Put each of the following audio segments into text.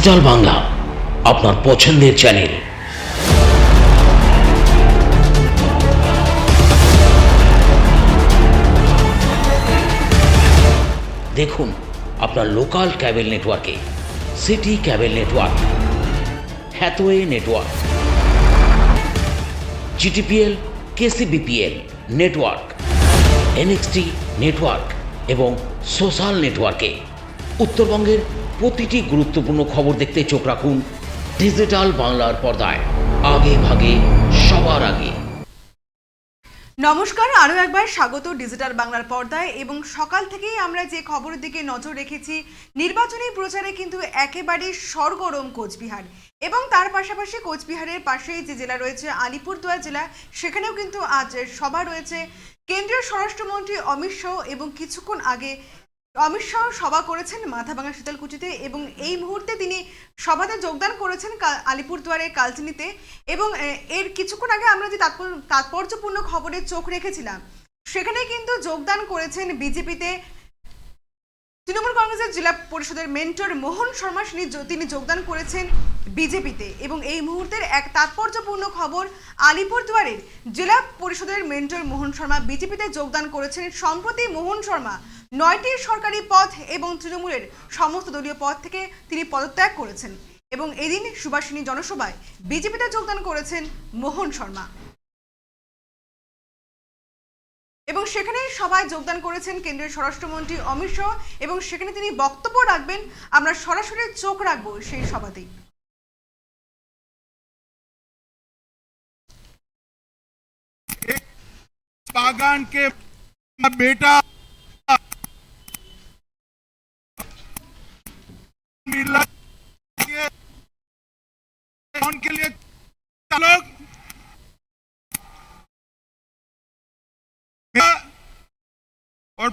Digital Bangla আপনার পছন্দের channel. দেখুন আপনার লোকাল ক্যাবেল নেটওয়ার্কে city cable network, Hathway network, GTPL, KCBPL network, NXT network এবং সোশ্যাল নেটওয়ার্কে উত্তরবঙ্গের প্রতিটি গুরুত্বপূর্ণ খবর দেখতে চোখ রাখুন ডিজিটাল বাংলার পর্দায়, আগে ভাগে সবার আগে। নমস্কার, আরও একবার স্বাগত ডিজিটাল বাংলার পর্দায়। এবং সকাল থেকেই আমরা যে খবরের দিকে নজর রেখেছি, নির্বাচনী প্রচারে কিন্তু একেবারে সরগরম কোচবিহার, এবং তার পাশাপাশি কোচবিহারের পাশেই যে জেলা রয়েছে আলিপুরদুয়ার জেলা, সেখানেও কিন্তু আজ সভা রয়েছে কেন্দ্রীয় স্বরাষ্ট্রমন্ত্রী অমিত শাহ। এবং কিছুক্ষণ আগে অমিত শাহ সভা করেছেন মাথাভাঙা শীতলকুচিতে, এবং এই মুহূর্তে তিনি সভাতে যোগদান করেছেন আলিপুরদুয়ারের কালচিনিতে। এবং এর কিছুক্ষণ আগে আমরা যে তাৎপর্যপূর্ণ খবরে চোখ রেখেছিলাম, সেখানে কিন্তু যোগদান করেছেন বিজেপিতে তৃণমূল কংগ্রেসের জেলা পরিষদের মেন্টর মোহন শর্মা। তিনি যোগদান করেছেন বিজেপিতে। এবং এই মুহূর্তের এক তাৎপর্যপূর্ণ খবর, আলিপুরদুয়ারের জেলা পরিষদের মেন্টর মোহন শর্মা বিজেপিতে যোগদান করেছেন। সম্প্রতি মোহন শর্মা 9টি সরকারি পদ এবং তৃণমূলের সমস্ত দলীয় পদ থেকে তিনি পদত্যাগ করেছেন, এবং এদিন সুভাষিনী জনসভায় বিজেপিতে যোগদান করেছেন মোহন শর্মা। এবং সেখানে সভায় যোগদান করেছেন কেন্দ্রীয় স্বরাষ্ট্রমন্ত্রী অমিত শাহ, এবং সেখানে তিনি বক্তব্য রাখবেন। আমরা সরাসরি চোখ রাখবো সেই সভাতেই। बागान के बेटा के लिए लोग और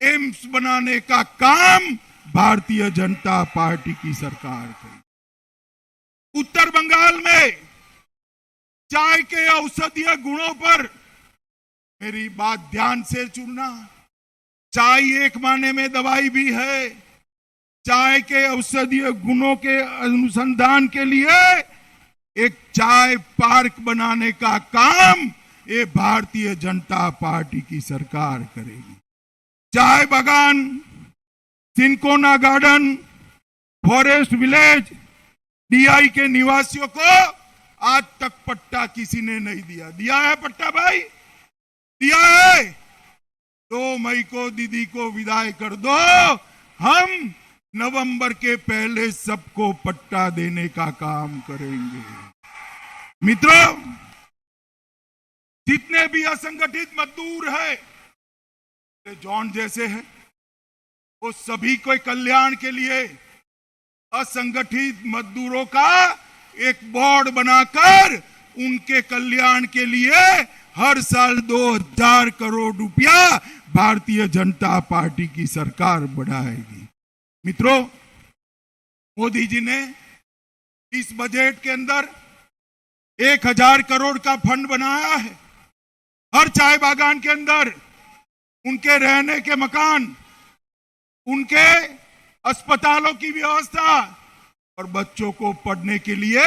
एम्स बनाने का काम भारतीय जनता पार्टी की सरकार करी। उत्तर बंगाल में चाय के औषधीय गुणों पर मेरी बात ध्यान से सुनना। चाय एक मायने में दवाई भी है। चाय के औषधीय गुणों के अनुसंधान के लिए एक चाय पार्क बनाने का काम ये भारतीय जनता पार्टी की सरकार करेगी। चाय बागान, cinchona garden, forest village, DI के निवासियों को आज तक पट्टा किसी ने नहीं दिया। दिया है पट्टा भाई? दिया है? 2 मई को दीदी को विदाई कर दो। हम नवंबर के पहले सबको पट्टा देने का काम करेंगे। मित्रों, जितने भी असंगठित मजदूर हैं, जॉन जैसे हैं, वो सभी को कल्याण के लिए असंगठित मजदूरों का एक बोर्ड बनाकर उनके कल्याण के लिए हर साल 2000 करोड़ रुपया भारतीय जनता पार्टी की सरकार बढ़ाएगी। मित्रों, मोदी जी ने इस बजट के अंदर 1000 करोड़ का फंड बनाया है। हर चाय बागान के अंदर उनके रहने के मकान, उनके अस्पतालों की व्यवस्था और बच्चों को पढ़ने के लिए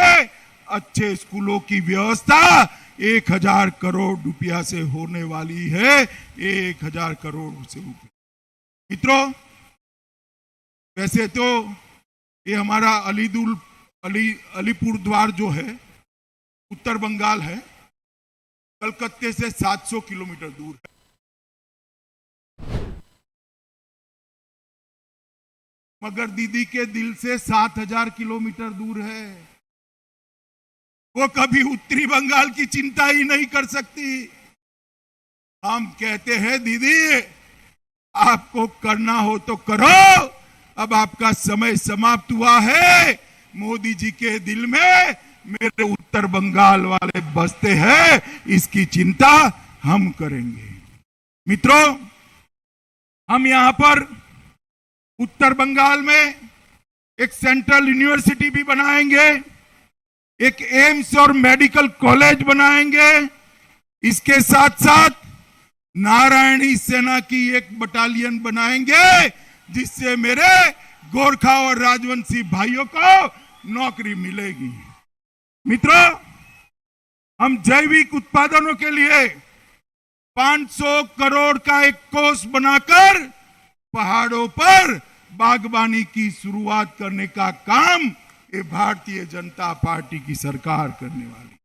अच्छे स्कूलों की व्यवस्था 1000 करोड़ रुपया से होने वाली है। 1000 करोड़ से ऊपर। मित्रों, वैसे तो ये हमारा अलीपुर द्वार जो है उत्तर बंगाल है, कलकत्ते से 700 किलोमीटर दूर है। मगर दीदी के दिल से 7000 किलोमीटर दूर है। वो कभी उत्तरी बंगाल की चिंता ही नहीं कर सकती। हम कहते हैं दीदी आपको करना हो तो करो, अब आपका समय समाप्त हुआ है। मोदी जी के दिल में मेरे उत्तर बंगाल वाले बसते हैं, इसकी चिंता हम करेंगे। मित्रों, हम यहां पर उत्तर बंगाल में एक सेंट्रल यूनिवर्सिटी भी बनाएंगे, एक एम्स और मेडिकल कॉलेज बनाएंगे। इसके साथ साथ नारायणी सेना की एक बटालियन बनाएंगे, जिससे मेरे गोरखा और राजवंशी भाइयों को नौकरी मिलेगी। मित्रों, हम जैविक उत्पादनों के लिए 500 करोड़ का एक कोष बनाकर पहाड़ों पर बागवानी की शुरुआत करने का काम ये भारतीय जनता पार्टी की सरकार करने वाली।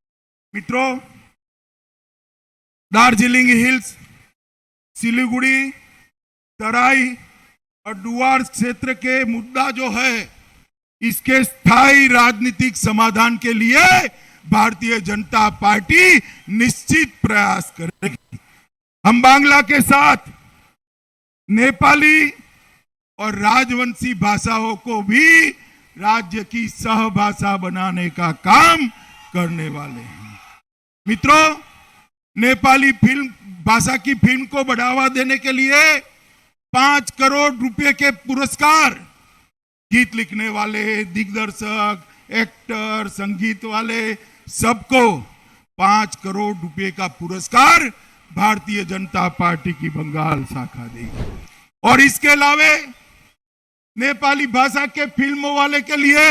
मित्रों, दार्जिलिंग हिल्स, सिलीगुड़ी, तराई और डुवर्स क्षेत्र के मुद्दा जो है, इसके स्थायी राजनीतिक समाधान के लिए भारतीय जनता पार्टी निश्चित प्रयास करेगी। हम बांग्ला के साथ नेपाली और राजवंशी भाषाओं को भी राज्य की सहभाषा बनाने का काम करने वाले हैं। मित्रों, नेपाली फिल्म भाषा की फिल्म को बढ़ावा देने के लिए 5 करोड़ रुपए के पुरस्कार, गीत लिखने वाले, दिग्दर्शक, एक्टर, संगीत वाले सबको 5 करोड़ रुपए का पुरस्कार भारतीय जनता पार्टी की बंगाल शाखा देगी। और इसके अलावे नेपाली भाषा के फिल्मों वाले के लिए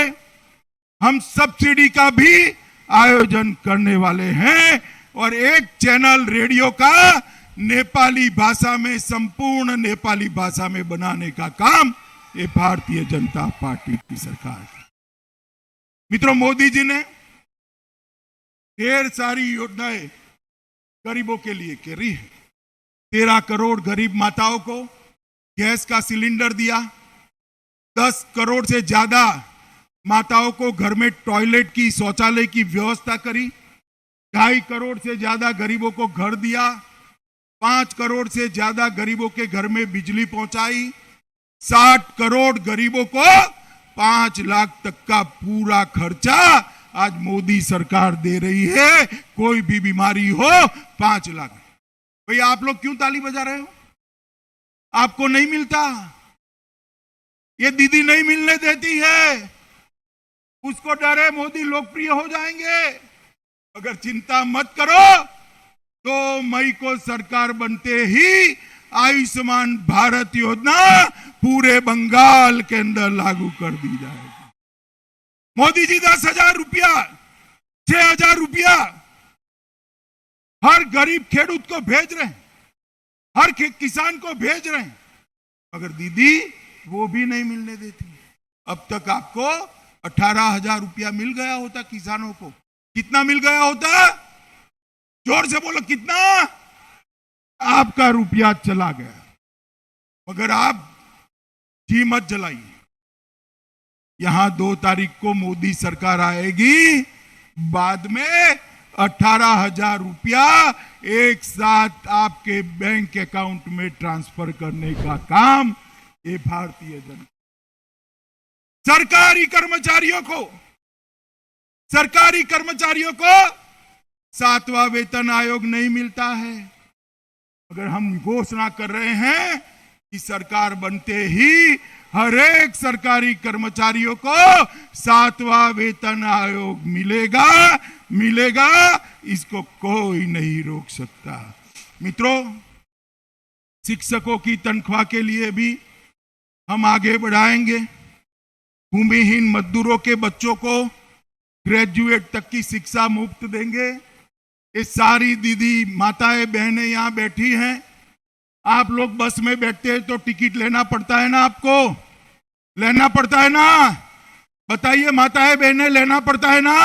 हम सब्सिडी का भी आयोजन करने वाले हैं और एक चैनल रेडियो का नेपाली भाषा में, संपूर्ण नेपाली भाषा में बनाने का काम ये भारतीय जनता पार्टी की सरकार है। मित्रों, मोदी जी ने ढेर सारी योजनाएं गरीबों के लिए करी है। 13 करोड़ गरीब माताओं को गैस का सिलेंडर दिया। 10 करोड़ से ज्यादा माताओं को घर में टॉयलेट की, शौचालय की व्यवस्था करी। 2.5 करोड़ से ज्यादा गरीबों को घर दिया। 5 करोड़ से ज्यादा गरीबों के घर में बिजली पहुंचाई। 60 करोड़ गरीबों को 5 लाख तक का पूरा खर्चा आज मोदी सरकार दे रही है। कोई भी बीमारी हो 5 लाख। भाई आप लोग क्यों ताली बजा रहे हो? आपको नहीं मिलता? ये दीदी नहीं मिलने देती है, उसको डर है मोदी लोकप्रिय हो जाएंगे। अगर चिंता मत करो, 2 मई को सरकार बनते ही आयुष्मान भारत योजना पूरे बंगाल के अंदर लागू कर दी जाएगी। मोदी जी 10,000 रुपया, 6,000 रुपया हर गरीब खेडूत को भेज रहे हैं, हर किसान को भेज रहे हैं, मगर दीदी वो भी नहीं मिलने देती। अब तक आपको 18,000 रुपया मिल गया होता किसानों को। कितना मिल गया होता? जोर से बोलो, कितना? आपका रुपया चला गया। मगर आप जी मत जलाइए। यहां 2 तारीख को मोदी सरकार आएगी, बाद में 18,000 रुपया एक साथ आपके बैंक अकाउंट में ट्रांसफर करने का काम ये भारतीय जनता। सरकारी कर्मचारियों को 7वां वेतन आयोग नहीं मिलता है, मगर हम घोषणा कर रहे हैं कि सरकार बनते ही हर एक सरकारी कर्मचारियों को 7वां वेतन आयोग मिलेगा। इसको कोई नहीं रोक सकता। मित्रों, शिक्षकों की तनख्वाह के लिए भी हम आगे बढ़ाएंगे। भूमिहीन मजदूरों के बच्चों को ग्रेजुएट तक की शिक्षा मुफ्त देंगे। ये सारी दीदी माताएं बहनें यहाँ बैठी हैं। आप लोग बस में बैठते हैं तो टिकट लेना पड़ता है ना, आपको लेना पड़ता है ना, बताइए माताएं बहनें, लेना पड़ता है ना।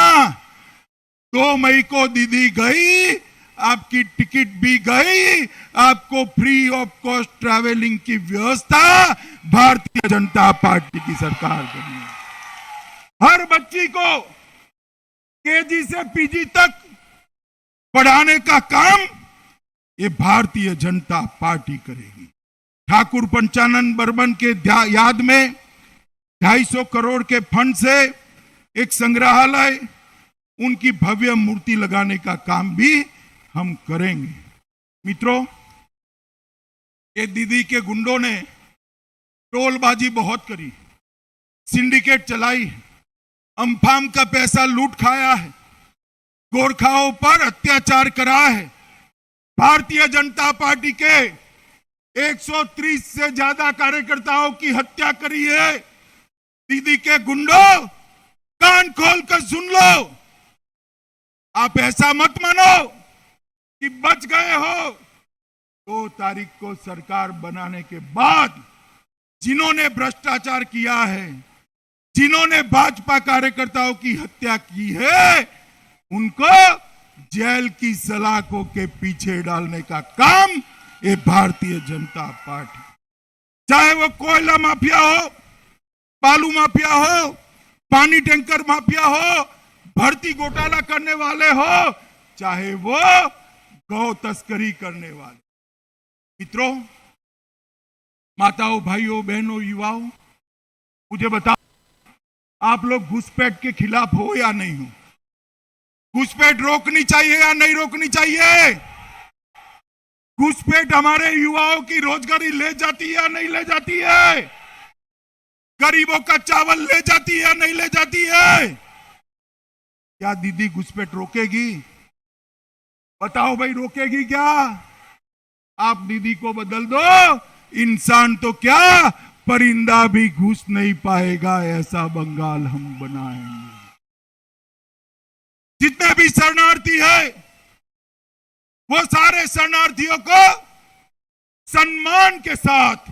2 मई को दीदी गई, आपकी टिकट भी गई, आपको फ्री ऑफ कॉस्ट ट्रैवलिंग की व्यवस्था भारतीय जनता पार्टी की सरकार बनी है। हर बच्ची को केजी से पीजी तक पढ़ाने का काम ये भारतीय जनता पार्टी करेगी। ठाकुर पंचानन बर्मन के याद में 250 करोड़ के फंड से एक संग्रहालय, उनकी भव्य मूर्ति लगाने का काम भी हम करेंगे। मित्रों, ये दीदी के गुंडों ने टोलबाजी बहुत करी, सिंडिकेट चलाई, अम्फान का पैसा लूट खाया है, गोरखाओं पर अत्याचार करा है। भारतीय जनता पार्टी के 130 से ज्यादा कार्यकर्ताओं की हत्या करी है। दीदी के गुंडों, कान खोल कर सुन लो, आप ऐसा मत मानो कि बच गए हो। 2 तारीख को सरकार बनाने के बाद जिन्होंने भ्रष्टाचार किया है, जिन्होंने भाजपा कार्यकर्ताओं की हत्या की है, उनको जेल की सलाखों के पीछे डालने का काम ये भारतीय जनता पार्टी, चाहे वो कोयला माफिया हो, बालू माफिया हो, पानी टैंकर माफिया हो, भर्ती घोटाला करने वाले हो, चाहे वो गौ तस्करी करने वाले। मित्रों, माताओं, भाइयों, बहनों, युवाओं, मुझे बताओ, आप लोग घुसपैठ के खिलाफ हो या नहीं हो? घुसपैठ रोकनी चाहिए या नहीं रोकनी चाहिए? घुसपैठ हमारे युवाओं की रोजगारी ले जाती है या नहीं ले जाती है? गरीबों का चावल ले जाती है या नहीं ले जाती है? क्या दीदी घुसपैठ रोकेगी? बताओ भाई, रोकेगी क्या? आप दीदी को बदल दो, इंसान तो क्या परिंदा भी घुस नहीं पाएगा, ऐसा बंगाल हम बनाएंगे। जितने भी शरणार्थी है, वो सारे शरणार्थियों को सम्मान के साथ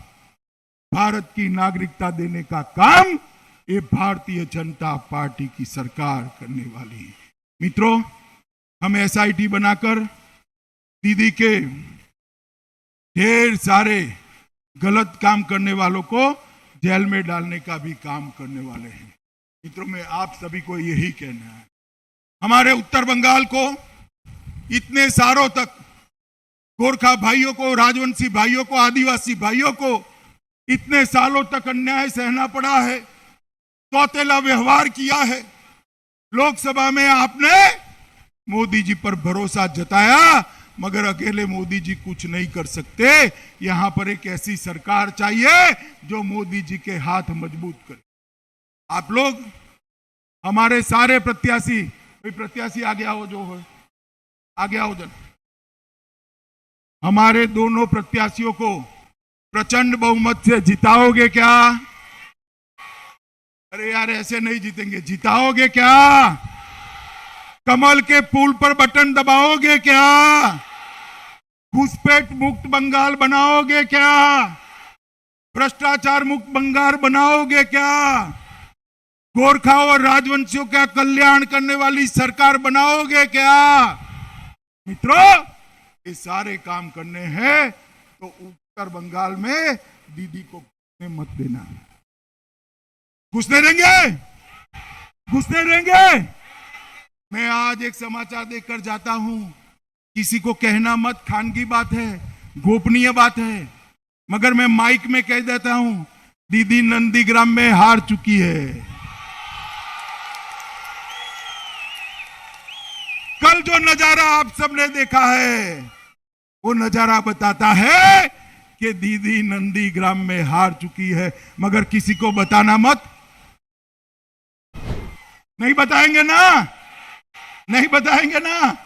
भारत की नागरिकता देने का काम ये भारतीय जनता पार्टी की सरकार करने वाली है। मित्रों, हम एसआईटी बनाकर दीदी के ढेर सारे गलत काम करने वालों को जेल में डालने का भी काम करने वाले हैं। मित्रों, में आप सभी को यही कहना है, हमारे उत्तर बंगाल को इतने सालों तक गोरखा भाइयों को, राजवंशी भाइयों को, आदिवासी भाइयों को इतने सालों तक अन्याय सहना पड़ा है, सौतेला व्यवहार किया है। लोकसभा में आपने मोदी जी पर भरोसा जताया, मगर अकेले मोदी जी कुछ नहीं कर सकते। यहां पर एक ऐसी सरकार चाहिए जो मोदी जी के हाथ मजबूत करे। आप लोग, हमारे सारे प्रत्याशी, कोई प्रत्याशी आ गया हो, जो हो आ गया हो जन, हमारे दोनों प्रत्याशियों को प्रचंड बहुमत से जिताओगे क्या? अरे यार, ऐसे नहीं जीतेंगे, जिताओगे क्या? कमल के फूल पर बटन दबाओगे क्या? घुसपैठ मुक्त बंगाल बनाओगे क्या? भ्रष्टाचार मुक्त बंगाल बनाओगे क्या? गोरखा और राजवंशियों का कल्याण करने वाली सरकार बनाओगे क्या? मित्रों, ये सारे काम करने हैं तो उत्तर बंगाल में दीदी को मत देना। घुसने देंगे? घुसने देंगे? मैं आज एक समाचार देखकर जाता हूं, किसी को कहना मत, खानगी बात है, गोपनीय बात है, मगर मैं माइक में कह देता हूं, दीदी नंदीग्राम में हार चुकी है। कल जो नजारा आप सबने देखा है, वो नजारा बताता है कि दीदी नंदीग्राम में हार चुकी है, मगर किसी को बताना मत। नहीं बताएंगे ना? नहीं बताएंगे ना?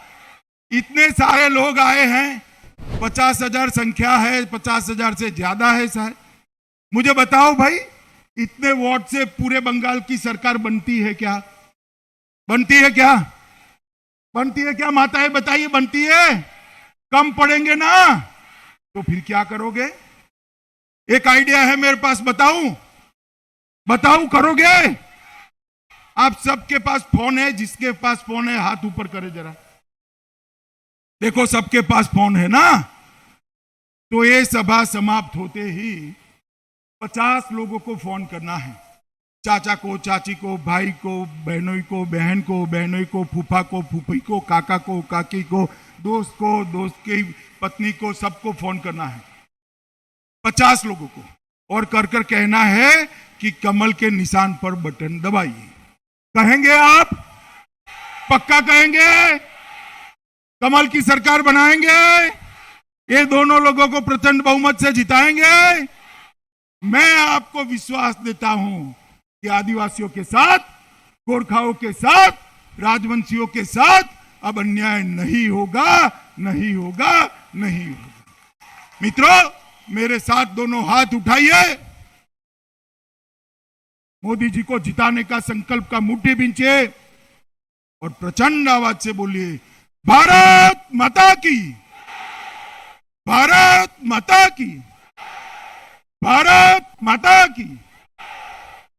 इतने सारे लोग आए हैं, 50,000 संख्या है, 50,000 से ज्यादा है शायद। मुझे बताओ भाई, इतने वोट से पूरे बंगाल की सरकार बनती है क्या? बनती है क्या? बनती है क्या माताएं, बताइए, बनती है? कम पड़ेंगे ना, तो फिर क्या करोगे? एक आइडिया है मेरे पास, बताऊं? बताऊं, करोगे? आप सबके पास फोन है, जिसके पास फोन है हाथ ऊपर करे जरा। देखो, सबके पास फोन है ना? तो ये सभा समाप्त होते ही 50 लोगों को फोन करना है। चाचा को, चाची को, भाई को, बहनोई को, बहन को, बहनोई को, फूफा को, फूफी को, काका को, काकी को, दोस्त की पत्नी को, सबको फोन करना है, 50 लोगों को। और कर कर कहना है कि कमल के निशान पर बटन दबाइए। कहेंगे आप? पक्का कहेंगे? कमल की सरकार बनाएंगे? ये दोनों लोगों को प्रचंड बहुमत से जिताएंगे? मैं आपको विश्वास देता हूं कि आदिवासियों के साथ, गोरखाओं के साथ, राजवंशियों के साथ अब अन्याय नहीं होगा, नहीं होगा, नहीं होगा। मित्रों, मेरे साथ दोनों हाथ उठाइए, मोदी जी को जिताने का संकल्प का मुट्ठी बींचे और प्रचंड आवाज से बोलिए, भारत माता की, भारत माता की, भारत माता की,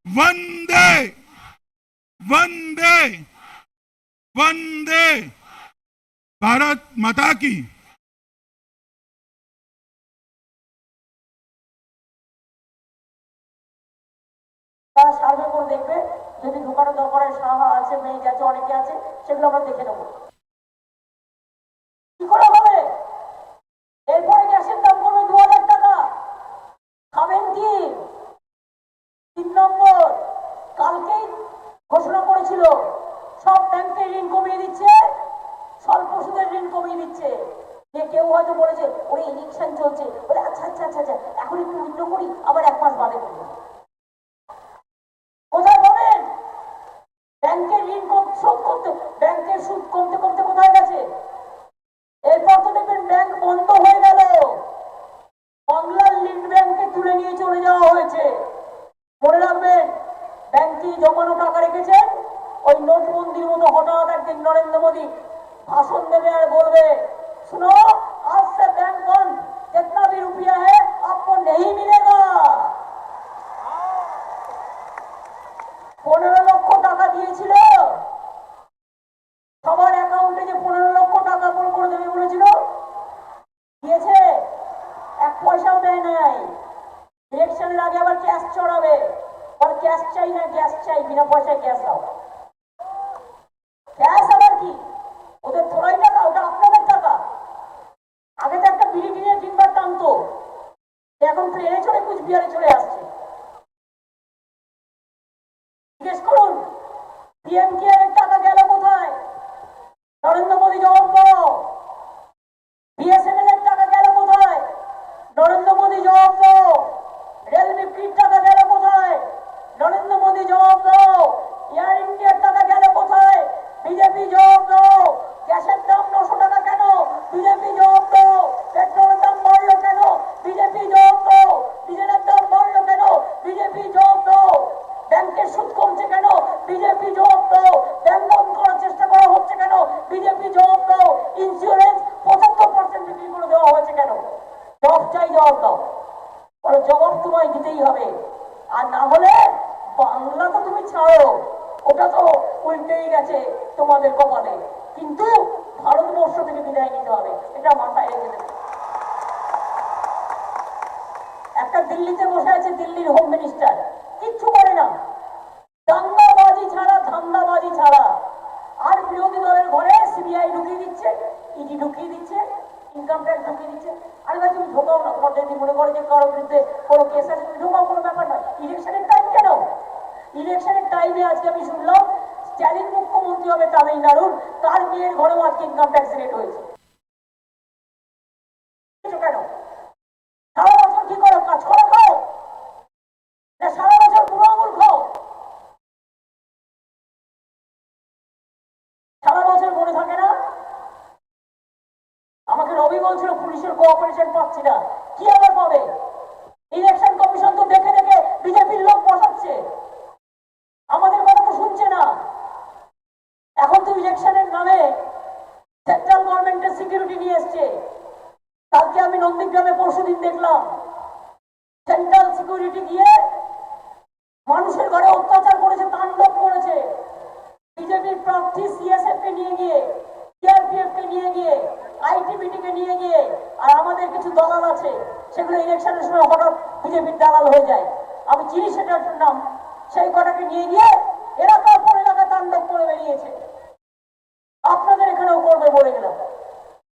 वंदे वंदे वंदे, भारत माता की। তারা সার্ভে করে দেখবে, যদি ঢোকানো দরকারের সাহা আছে, মেয়ে আছে, অনেকে আছে, সেগুলো আমরা দেখে নেবো। কি করে হবে? এরপরে গ্যাসের দাম কমে 2000 টাকা। খাবেন কি? 3 নম্বর, কালকেই ঘোষণা করেছিল সব ব্যাংকের ঋণ কমিয়ে দিচ্ছে, স্বল্প সুদের ঋণ কমিয়ে দিচ্ছে। যে কেউ হয়তো বলেছে ওরে ইলেকশন চলছে, বলে আচ্ছা আচ্ছা আচ্ছা আচ্ছা এখন একটু উইথড্র করি, আবার 1 মাস বাদে করবো। কোথায় পাবেন? ব্যাংকের ঋণ শোধ করতে, ব্যাংকের সুদ কমতে কমতে কোথায় গেছে? এরপর তো দেখবেন ব্যাংক বন্ধ হয়ে গেল, বাংলার লিড ব্যাংকে তুলে নিয়ে চলে যাওয়া হয়েছে। মনে রাখবেন, ব্যাংকে জমানো টাকা রেখেছেন, ওই নোটবন্দির মতো হঠাৎ একদিন নরেন্দ্র মোদী ভাষণ দেবে আর বলবে, सुनो आज से बैंक बंद, जितना भी रुपया है आपको नहीं मिलेगा। 15 লক্ষ টাকা দিয়েছিল, সবার অ্যাকাউন্টে যে 15 লক্ষ টাকা করে দেবে বলেছিল, দিয়েছে? 1 পয়সাও দেয় নাই। ইলেকশনের আগে আবার ক্যাশ চড়াবে, আর ক্যাশ চাই না, গ্যাস চাই, বিনা পয়সায় গ্যাস দাও। গ্যাস আবার কি? ওদের থোড়াই টাকা, ওটা আপনাদের টাকা। আগে তো একটা বিড়ি কিনে তিনবার টানতো, এখন প্লেনে চড়ে কুচবিহারে চলে আসছে। জিজ্ঞেস করুন পিএম কেয়ারের টাকা গেল কোথায়? নরেন্দ্র মোদী জবাব দাও। বিএসএনএল এর টাকা গেল কোথায়? নরেন্দ্র মোদী জবাব দাও। রেল বিক্রির টাকা গেল কোথায়? নরেন্দ্র মোদী জবাব দাও। এয়ার ইন্ডিয়ার টাকা গেল কোথায়? বিজেপি জবাব দাও। গ্যাসের দাম 900 টাকা কেন? বিজেপি জবাব দাও। পেট্রোলের দাম বাড়লো কেন? বিজেপি জবাব দাও। ডিজেলের দাম বাড়লো কেন? বিজেপি জবাব দাও। ব্যাংকের সুদ কমছে কেন? বিজেপি জবাব দাও। ব্যাংক বন্ধ করার চেষ্টা করা হচ্ছে কেন? বিজেপি জবাব দাও। ইন্স্যুরেন্স 75% বিক্রি করে দেওয়া হয়েছে কেন? জবাব চাই, জবাব দাও। বলো জবাব তোমায় দিতেই হবে, আর না হলে বাংলা তো তুমি ছাড়ো, ওটা তো উল্টেই গেছে তোমাদের কপালে, কিন্তু ভারতবর্ষ থেকে বিদায় নিতে হবে, এটা মাথায় রেখে দেবে। একটা দিল্লিতে বসে আছে দিল্লির হোম মিনিস্টার, কিচ্ছু করে না, দাঙ্গাবাজি ছাড়া, ধান্দাবাজি ছাড়া। আর বিরোধী দলের ঘরে সিবিআই ঢুকিয়ে দিচ্ছে, ইডি ঢুকিয়ে দিচ্ছে, ইনকাম ট্যাক্স ঢুকিয়ে দিচ্ছে। আরে ভাই তুমি ঢোকাও না, তোমার যদি মনে করে যে কারোর বিরুদ্ধে কোনো কেস আছে তুমি ঢোকাও, কোনো ব্যাপার নয়। ইলেকশনের টাইম কেন? ইলেকশনের টাইমে আজকে আমি শুনলাম স্ট্যালিন মুখ্যমন্ত্রী হবে তামিলনাড়ুর, তার মেয়ের ঘরেও আজকে ইনকাম ট্যাক্স রেট হয়েছে। কেন? সারা বছর কি করো? কাজ করে খাও না সারা বছর বুড়ো আঙুল খাও? সারা বছর মনে থাকে না? আমাকে রবি বলছিল পুলিশের কোঅপারেশন পাচ্ছি না, কি আবার পাবে? ইলেকশন কমিশন তো দেখে দেখে বিজেপির লোক বসাচ্ছে, আমাদের কথা তো শুনছে না। এখন তো ইলেকশনের নামে সেন্ট্রাল গভর্নমেন্টের সিকিউরিটি নিয়ে এসছে। কালকে আমি নন্দীগ্রামে পরশুদিন দেখলাম সেন্ট্রাল সিকিউরিটি গিয়ে মানুষের ঘরে অত্যাচার করেছে, তাণ্ডব করেছে। বিজেপির প্রার্থী সিএসএফ কে নিয়ে গিয়ে, সিআরপিএফ কে নিয়ে গিয়ে, আইটিবিটি কে নিয়ে গিয়ে, আর আমাদের কিছু দালাল আছে সেগুলো ইলেকশনের সময় হঠাৎ বিজেপির দালাল হয়ে যায়, আমি চিনি সেটার নাম, সেই কটাকে নিয়ে গিয়ে এলাকার পর এলাকা তাণ্ডব করে বেরিয়েছে। আপনাদের এখানেও করবে বলে গেলাম।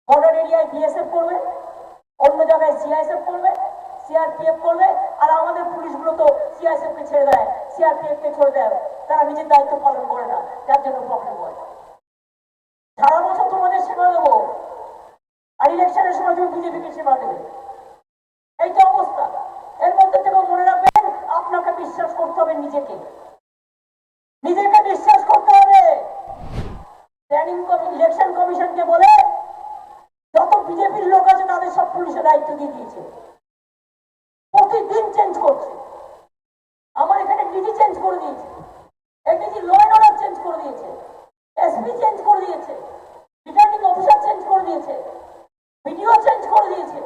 বর্ডার এরিয়ায় বিএসএফ করবে, অন্য জায়গায় সিআইএসএফ করবে, সিআরপিএফ করবে, আর আমাদের পুলিশগুলো তো সিআইএসএফ কে ছেড়ে দেয়, সিআরপিএফ কে ছেড়ে দেয়, তারা নিজের দায়িত্ব পালন করে না, যার জন্য প্রবলেম হয়। সারা বছর তোমাদের সেবা দেবো, আর ইলেকশনের সময় তুমি বিজেপিকে সেবা দেবে, এই যে অবস্থা। এর মধ্যে থেকে মনে রাখবেন, আপনাকে বিশ্বাস করতে হবে নিজেকে, নিজেকে বিশ্বাস করতে হবে। ইলেকশন কমিশনকে বলে যত বিজেপির লোক আছে তাদের সব পুলিশের দায়িত্ব দিয়ে দিয়েছে, প্রতিদিন চেঞ্জ করছে। আমার এখানে ডিজি চেঞ্জ করে দিয়েছে, ADG law and order change করে দিয়েছে, এসপি চেঞ্জ করে দিয়েছে, রিটার্নিং অফিসার চেঞ্জ করে দিয়েছে, ভিডিও চেঞ্জ করে দিয়েছে।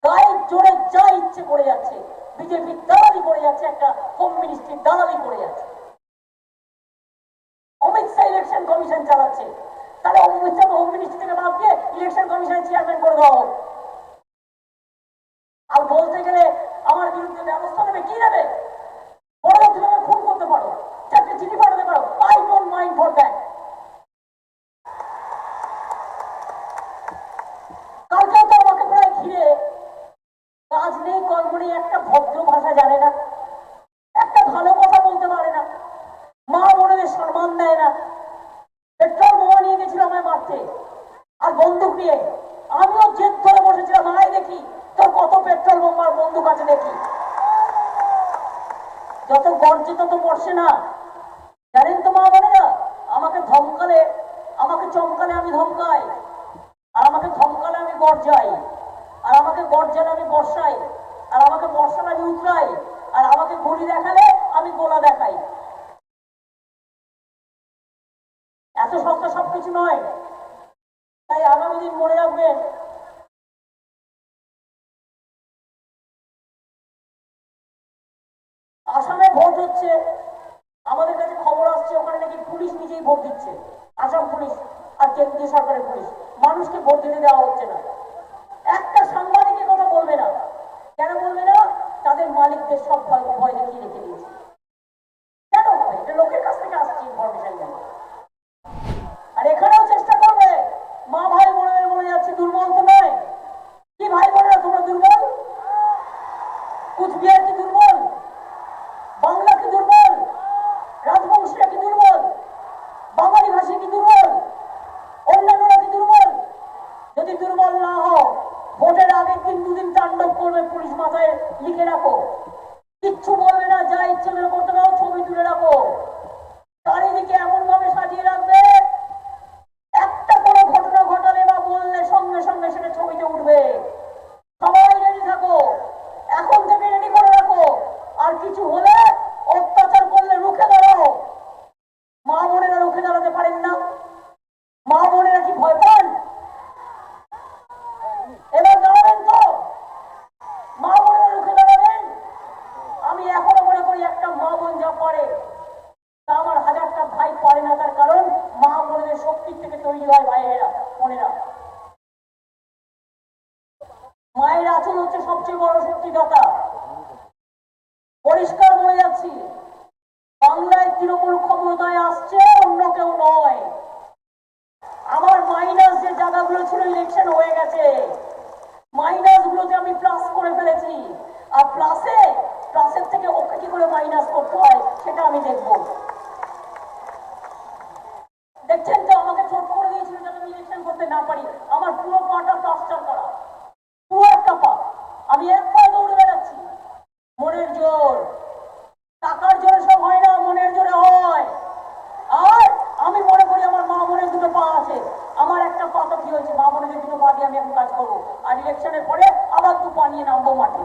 গায়ের জোরে যা ইচ্ছে করে যাচ্ছে, বিজেপির দালালি করে যাচ্ছে, একটা হোম মিনিস্ট্রির দালালি করে যাচ্ছে। অমিত শাহ ইলেকশন কমিশন চালাচ্ছে, তাহলে অমিত শাহ হোম মিনিস্ট্রি থেকে বাদ দিয়ে ইলেকশন কমিশনের চেয়ারম্যান করে দেওয়া হোক। আর বলতে গেলে আমার বিরুদ্ধে ব্যবস্থা নেবে, কি নেবে? বড় তুমি খুন করতে পারো, চারটে চিঠি পাঠাতে পারো, I don't mind for that. কালকেও তো আমাকে প্রায় ঘিরে, কাজ নেই কর্ম নেই, একটা ভদ্র ভাষা জানে না, একটা ভালো কথা বলতে পারে না, মা বোনদের সম্মান দেয় না। পেট্রোল বোমা নিয়ে গেছিল আমায় মারতে, আর বন্দুক নিয়ে। আমিও জেদ ধরে বসেছিলাম, আয় দেখি তোর কত পেট্রোল বোমার বন্দুক আছে দেখি। যত গর্জে তত বর্ষে না, জানেন তো মা বোনেরা? আমাকে ধমকালে, আমাকে চমকালে আমি ধমকাই, আর আমাকে ধমকালে আমি গর্জাই, আর আমাকে গর্জালে আমি বর্ষাই, আর আমাকে বর্ষালে আমি উতরাই, আর আমাকে গুলি দেখালে আমি গোলা দেখাই। এত সস্তা সবকিছু নয়। তাই আগামী দিন মনে রাখবেন, আসামে ভোট হচ্ছে, আমাদের কাছে খবর আসছে ওখানে নাকি পুলিশ নিজেই ভোট দিচ্ছে, আসাম পুলিশ আর কেন্দ্রীয় সরকারের পুলিশ। মানুষকে ভোট দিতে দেওয়া হচ্ছে না। একটা সাংবাদিকের কথা বলবে না, কেন বলবে না? তাদের মালিকদের সব ভয় দেখিয়ে রেখে দিয়েছে। কেন হবে? এটা লোকের কাছ থেকে আসছে ইনফরমেশন কেন? আর এখানেও চেষ্টা করবে, মা ভাই বোনেদের মনে যাচ্ছে দুর্বল তো নয়। কি ভাই বোনেরা তোমরা দুর্বল? কুচবিহার কি দুর্বল? বাংলা কি দুর্বল? রাজবংশীরা কি দুর্বল? বাঙালি ভাষী কি দুর্বল? অন্যান্যরা কি দুর্বল? যদি দুর্বল না হও, ভোটের আগের দিন দুদিন তাণ্ডব করবে পুলিশ, মাথায় লিখে রাখো, কিচ্ছু বলবে না, যা ইচ্ছে করতে দাও, ছবি তুলে রাখো, চারিদিকে এমন ভাবে সাজিয়ে রাখবে, একটা কোনো ঘটনা ঘটালে বা বললে সঙ্গে সঙ্গে সেটা ছবিতে উঠবে। সবাই রেডি থাকো, এখন থেকে রেডি করে রাখো। আর কিছু হলে, অত্যাচার করলে রুখে দাঁড়াও। মা বোনেরা রুখে দাঁড়াতে পারেন না? মা বোনেরা কি ভয় পান? এবার দাঁড়াবেন তো? মা বোনেরা রুখে দাঁড়াবেন? আমি এখনো মনে করি একটা মা বোন যা পারে তা আমার হাজারটা ভাই পারে না। তার কারণ মা বোনেদের শক্তির থেকে তৈরি হয় ভাইয়েরা বোনেরা। মায়ের আঁচল হচ্ছে সবচেয়ে বড় শক্তিদাতা। পরিষ্কার বলে যাচ্ছি, বাংলায় তৃণমূল ক্ষমতায় আসছে, অন্য কেউ নয়। আমার মাইনাস যে জায়গাগুলো ছিল ইলেকশন হয়ে গেছে, মাইনাস গুলোতে আমি প্লাস করে ফেলেছি। আর প্লাসের থেকে ওকে কি করে মাইনাস করতে হয় সেটা আমি দেখবো। দেখছেন তো, আমাকে ছোট করে দিয়েছিল যাতে আমি ইলেকশন করতে না পারি। আমার পুরো পাটা প্লাস্টার করা, পুরো একটা পা। আমি এক পায়ে দৌড়ে বেড়াচ্ছি। মনের জোর, টাকার জোরে সব হয় না, মনের জোরে হয়। আর আমি মনে করি আমার মা বোনের দুটো পা আছে। আমার একটা পা তো কি হয়েছে, মা বোনের দুটো পা দিয়ে আমি এখন কাজ করবো। আর ইলেকশনের পরে আবার 2 পা নিয়ে নামবো মাঠে।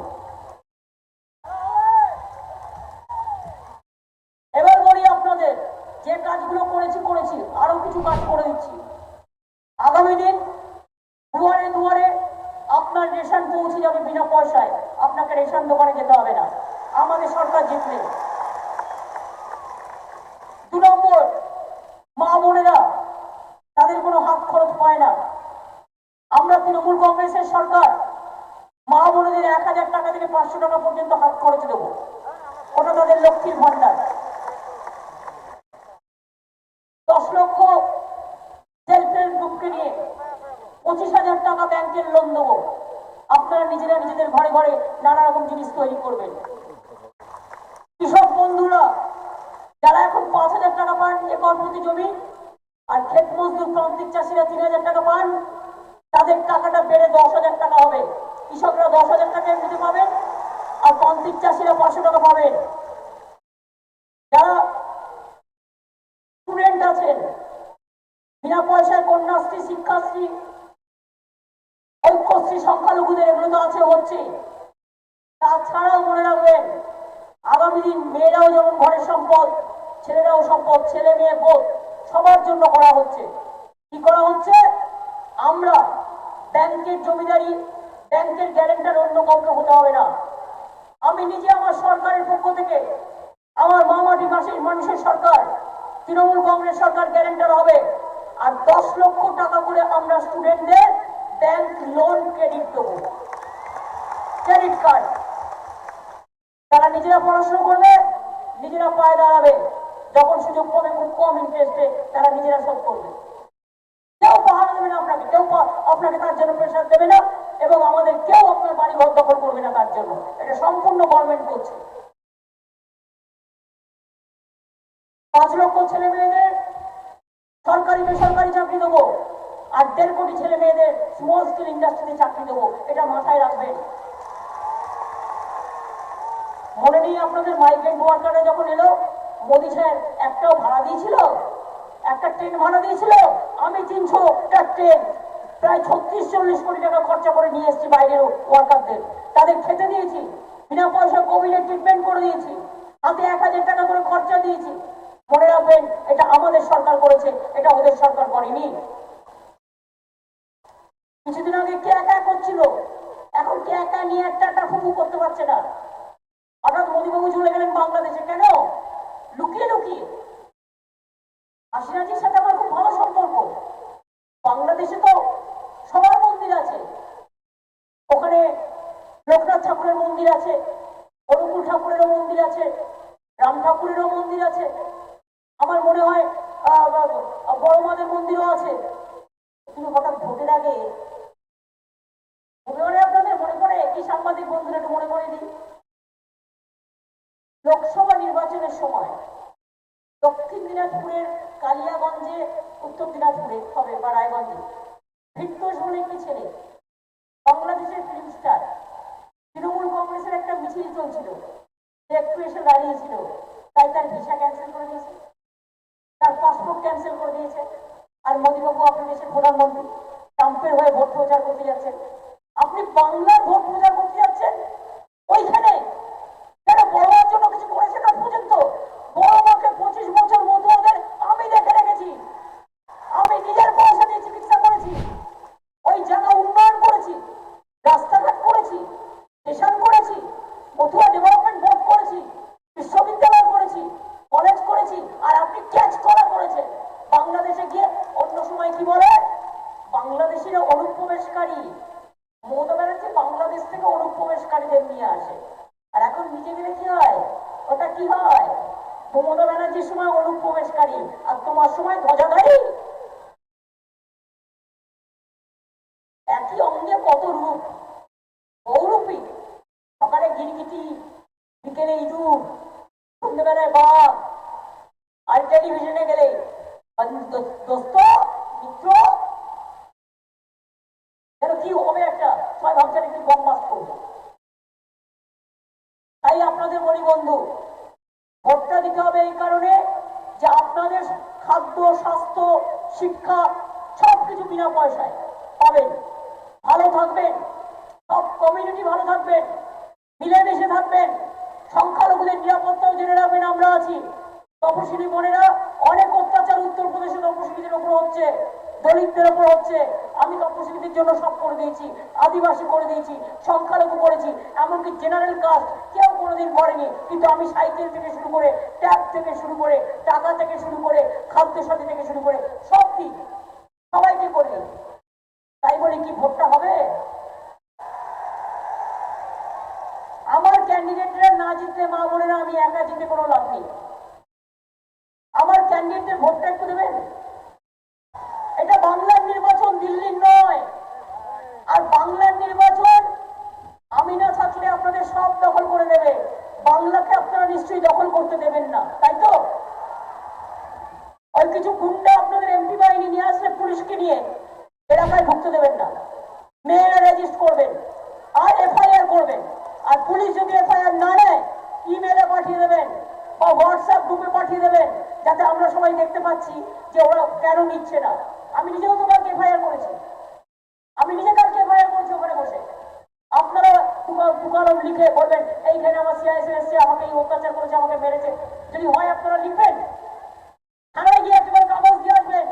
পয়সায় আপনাকে রেশন দোকানে যেতে হবে না আমাদের সরকার জিতলে। 2 নম্বর, মা বোনেরা তাদের কোনো হাত খরচ পায় না। আমরা তৃণমূল কংগ্রেসের সরকার মা বোনেদের 1000 টাকা থেকে 500 টাকা পর্যন্ত হাত খরচ দেবো, ওটা তাদের লক্ষ্মীর ভান্ডার। 10 লক্ষ সেলফ হেল্প গ্রুপকে নিয়ে 25,000 টাকা ব্যাংকের লোন দেবো। আপনারা নিজেরা নিজেদের ঘরে ঘরে নানা রকম জিনিস তৈরি করবেন। কৃষক বন্ধুরা যারা এখন 5,000 টাকা পান একর প্রতি জমি, আর ক্ষেত মজদুর প্রান্তিক চাষিরা 3,000 টাকা পান, তাদের টাকাটা বেড়ে 10,000 টাকা হবে। কৃষকরা 10,000 টাকা এমনিতে পাবেন, আর প্রান্তিক চাষিরা 500 টাকা পাবেন। যারা স্টুডেন্ট আছেন, বিনা পয়সায় কন্যাশ্রী, শিক্ষাশ্রী, ঐক্যশ্রী, সংখ্যালঘুদের এগুলো তো আছে, হচ্ছে। তাছাড়াও মনে রাখবেন, আগামী দিন মেয়েরাও যেমন ঘরের সম্পদ, ছেলেরাও সম্পদ, ছেলে মেয়ে বোধ সবার জন্য করা হচ্ছে। কি করা হচ্ছে? আমরা ব্যাংকের জমিদারি, ব্যাংকের গ্যারেন্টার অন্য কাউকে হতে হবে না। আমি নিজে আমার সরকারের পক্ষ থেকে, আমার মামাটি মানুষের সরকার, তৃণমূল কংগ্রেস সরকার গ্যারেন্টার হবে। আর 10 লক্ষ টাকা করে আমরা স্টুডেন্টদের ব্যাংক লোন ক্রেডিট দেবো, ক্রেডিট কার্ড। তারা নিজেরা পড়াশোনা করবে, নিজেরা পায়ে দাঁড়াবে, যখন সুযোগ পাবে খুব কম ইন্টারেস্টে তারা নিজেরা শোধ করবে। কেউ পাহাড় দেবে না আপনাকে, কেউ আপনাকে তার জন্য প্রেশার দেবে না, এবং আমাদের কেউ আপনার বাড়ি ঘর দখল করবে না তার জন্য। এটা সম্পূর্ণ গভর্নমেন্ট করছে। 5 লক্ষ ছেলে মেয়েদের সরকারি বেসরকারি চাকরি দেবো, আর 1.5 কোটি ছেলে মেয়েদের স্মল স্কেল ইন্ডাস্ট্রিতে চাকরি দেবো। এটা মাথায় রাখবেন। মনে নেই আপনাদের মাইগ্রেন্ট ওয়ার্কাররা যখন এলো, মোদী স্যার একটাও ভাড়া দিয়েছিল? একটা ট্রেন ভাড়া দিয়েছিল? আমি 300টা ট্রেন প্রায় 36-40 কোটি টাকা খরচা করে নিয়ে এসেছি বাইরের ওয়ার্কারদের। তাদের খেতে দিয়েছি, বিনা পয়সা কোভিডের ট্রিটমেন্ট করে দিয়েছি, হাতে 1000 টাকা করে খরচা দিয়েছি। মনে রাখবেন, এটা আমাদের সরকার করেছে, এটা ওদের সরকার করেনি। কিছুদিন আগে কে একা করছিল, এখন কে একা নিয়ে একটা ফুফু করতে পারছে না। হঠাৎ মোদীবাবু চলে গেলেন বাংলাদেশে, কেন? লুকিয়ে লুকিয়ে। হাসিনাজির সাথে আমার খুব ভালো সম্পর্ক। বাংলাদেশে তো সবার মন্দির আছে, ওখানে লোকনাথ ঠাকুরের মন্দির আছে, অনুকূল ঠাকুরেরও মন্দির আছে, রাম ঠাকুরেরও মন্দির আছে, আমার মনে হয় বড় মাদের মন্দিরও আছে। কিন্তু হঠাৎ ভোটের আগে আপনাদের মনে পড়ে কি? সাংবাদিক বন্ধুরা একটু মনে করে দিই। লোকসভা নির্বাচনের সময় দক্ষিণ দিনাজপুরের কালিয়াগঞ্জে, উত্তর দিনাজপুরে হবে বা রায়গঞ্জে, ভিত্তোষ বলে একটি ছেলে, বাংলাদেশের ফিল্ম স্টার, তৃণমূল কংগ্রেসের একটা মিছিল চলছিল, সে একটু এসে দাঁড়িয়েছিল, তাই তার ভিসা ক্যান্সেল করে দিয়েছে, তার পাসপোর্ট ক্যান্সেল করে দিয়েছে। আর মোদীবাবু আপনার দেশের প্রধানমন্ত্রী, ট্রাম্পের হয়ে ভোট প্রচার করতে যাচ্ছেন। আপনি বাংলার ভোট প্রচার করতে যাচ্ছেন ওইখানে, কেন? বড় মার জন্য কিছু করেছে না পর্যন্ত? বড় মাকে 25 বছর মধুদের আমি দেখে রেখেছি, আমি নিজের পয়সা দিয়ে চিকিৎসা করেছি, ওই জায়গা উন্নয়ন করেছি, রাস্তাঘাট করেছি, স্টেশন করেছি, মথুয়া ডেভেলপমেন্ট বোর্ড করেছি, বিশ্ববিদ্যালয় করেছি, কলেজ করেছি। আর আপনি ক্যাচ করা করেছেন। বাংলাদেশে গিয়ে অন্য সময় কি বলে? বাংলাদেশিরা অনুপ্রবেশকারী। মমতা ব্যানার্জি বাংলাদেশ থেকে অনুপ্রবেশকারীদের নিয়ে আসে, আর এখন নিজে গেলে কি হয়? ওটা কি হয়? মমতা ব্যানার্জির সময় অনুপ্রবেশকারী, আর তোমার সময় ধ্বজাধারী। একই অঙ্গে কত রূপ, বহুরূপী। সকালে গিরগিটি, বিকেলে ইঁদুর, সন্ধ্যেবেলায় বাঘ, আর টেলিভিশনে গেলে দোস্ত, মিত্র। যেন কি হবে একটা, সবাই ভাবছেন একটু বম বাস করবো। তাই আপনাদের বলি বন্ধু, ভোটটা দিতে হবে এই কারণে যে আপনাদের খাদ্য, স্বাস্থ্য, শিক্ষা সবকিছু বিনা পয়সায় পাবেন, ভালো থাকবেন, সব কমিউনিটি ভালো থাকবেন, মিলেমিশে থাকবেন, সংখ্যালঘুদের নিরাপত্তাও জেনে রাখবেন আমরা আছি। তপশিলি বোনেরা, অনেক অত্যাচার উত্তরপ্রদেশে তপশিলীদের উপর হচ্ছে, দলিতদের উপর হচ্ছে। আমি তপশিলীদের জন্য সব করে দিয়েছি, আদিবাসী করে দিয়েছি, সংখ্যালঘু করেছি, এমনকি জেনারেল কাস্ট কেউ কোনোদিন করেনি। কিন্তু আমি সাইকেল থেকে শুরু করে, ট্যাব থেকে শুরু করে, টাকা থেকে শুরু করে, খাদ্যসাথী থেকে শুরু করে সব দিই, সবাইকে করি। তাই বলে কি ভোটটা হবে? আমার ক্যান্ডিডেটরা না জিতলে মা বোনেরা আমি একা জিতে কোনো লাভ নেই। আমার ক্যান্ডিডেটদের ভোটটা একটু দেবেন। এটা বাংলার নির্বাচন, দিল্লির নয়। আর বাংলার নির্বাচন আমি না থাকলে আপনাদের সব দখল করে দেবে। বাংলাকে আপনারা নিশ্চয়ই দখল করতে দেবেন না, তাই তো? ওই কিছু গুন্ডা আপনাদের এমপি বাহিনী নিয়ে আসলে পুলিশকে নিয়ে এলাকায় ঢুকতে দেবেন না। মেয়েরা রেজিস্ট করবেন আর এফআইআর করবেন। আর পুলিশ যদি এফআইআর না নেয়, ইমেলে পাঠিয়ে দেবেন বা হোয়াটসঅ্যাপ গ্রুপে পাঠিয়ে দেবেন, যাতে আমরা সবাই দেখতে পাচ্ছি যে ওরা কেন নিচ্ছে না। আমি নিজেও তো কালকে এফআইআর করেছি, আমি নিজে কালকে এফআইআর করেছি ওখানে বসে। আপনারা দুকালম লিখে বলবেন এইখানে আমার সিআইএসএফ এসছে, আমাকে এই অত্যাচার করেছে, আমাকে মেরেছে। যদি হয় আপনারা লিখবেন, থানায় গিয়ে একেবারে কাগজ দিয়ে আসবেন।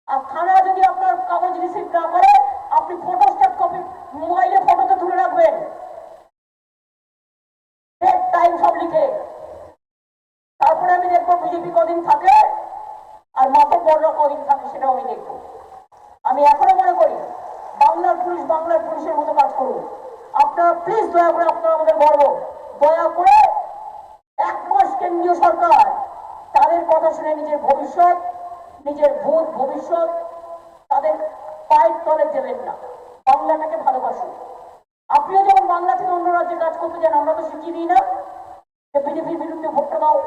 আর থানা যদি আপনার কাগজ রিসিভ না করে, আপনি ফটোস্ট্যাট কপি মোবাইলে ফটোতে তুলে রাখবেন, ডেট টাইম সব লিখে। তারপরে আমি দেখবো বিজেপি কদিন থাকে আর মাতব্বররা কদিন থাকে, সেটাও আমি দেখবো। আমি এখনো মনে করি বাংলার পুলিশের মতো কাজ করুন। আপনারা প্লিজ দয়া করে, আপনারা আমাদের গর্ব, দয়া করে 1 মাস কেন্দ্রীয় সরকার তাদের কথা শুনে নিজের ভবিষ্যৎ, নিজের ভবিষ্যৎ তাদের পায়ের তলে দেবেন না। বাংলাটাকে ভালোবাসুন। আপনিও যখন বাংলা থেকে অন্য রাজ্যে কাজ করতে যান, আমরা তো শিখিয়ে দিই না যে বিজেপির বিরুদ্ধে ভোটটা দাও।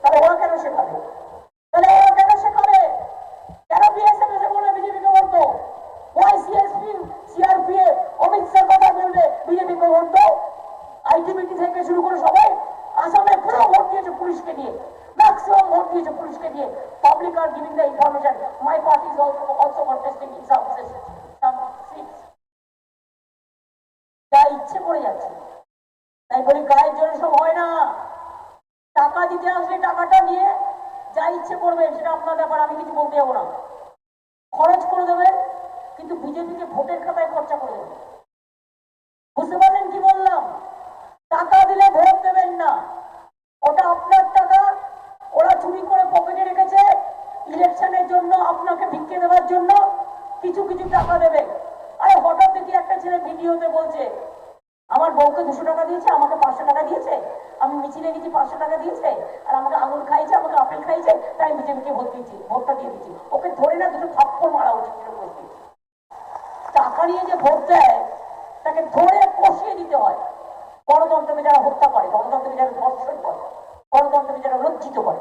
তাহলে ওরা কেন শেখাবে? তাহলে ওরা কেন শেখাবে? কেন বিএসএফ এসে বলবে বিজেপিকে ভোট দাও? ওয়াইসিএসপি, সিআরপিএফ, অমিত শাহ কথা বলবে বিজেপিকে ভোট দাও? আইটিবিটি থেকে শুরু করে সবাই আসামে পুরো ভোট দিয়েছে পুলিশকে দিয়ে, ম্যাক্সিমাম ভোট দিয়েছে পুলিশকে দিয়ে। Public are giving the information my party is also contesting in some seats. যা ইচ্ছে করে যাচ্ছে। তাই বলি গায়ের জোরে সব হয় না। টাকা দিতে আসলে টাকাটা নিয়ে যা ইচ্ছে করবেন, সেটা আপনার ব্যাপার, আমি কিছু বলতে যাবো না। খরচ করে দেবেন, কিন্তু বিজেপিকে ভোটের খাতায় খরচা করে দেবেন। বুঝতে পারলেন কি বললাম? টাকা দিলে ভোট দেবেন না, ওটা আপনার টাকা। ওরা চুরি করে পকেটে রেখেছে ইলেকশনের জন্য, আপনাকে ভিক্ষে দেওয়ার জন্য কিছু কিছু টাকা দেবে। আরে হঠাৎ দেখি একটা ছেলে ভিডিওতে বলছে আমার বউকে 200 টাকা দিয়েছে, আমাকে 500 টাকা দিয়েছে, আমি মিছিলে গেছি 500 টাকা দিয়েছে, আর আমাকে আঙুর খাইছে, আমাকে আপেল খাইছে, তাই বিজেপিকে ভোটটা দিয়ে দিচ্ছি। ওকে ধরে না 2 থাপ্পড় মারা উচিত। টাকা নিয়ে যে ভোট দেয় তাকে ধরে কষিয়ে দিতে হয়। গণতন্ত্রকে যারা হত্যা করে, গণতন্ত্রকে যারা ধর্ষণ করে, গণতন্ত্রকে যারা লজ্জিত করে।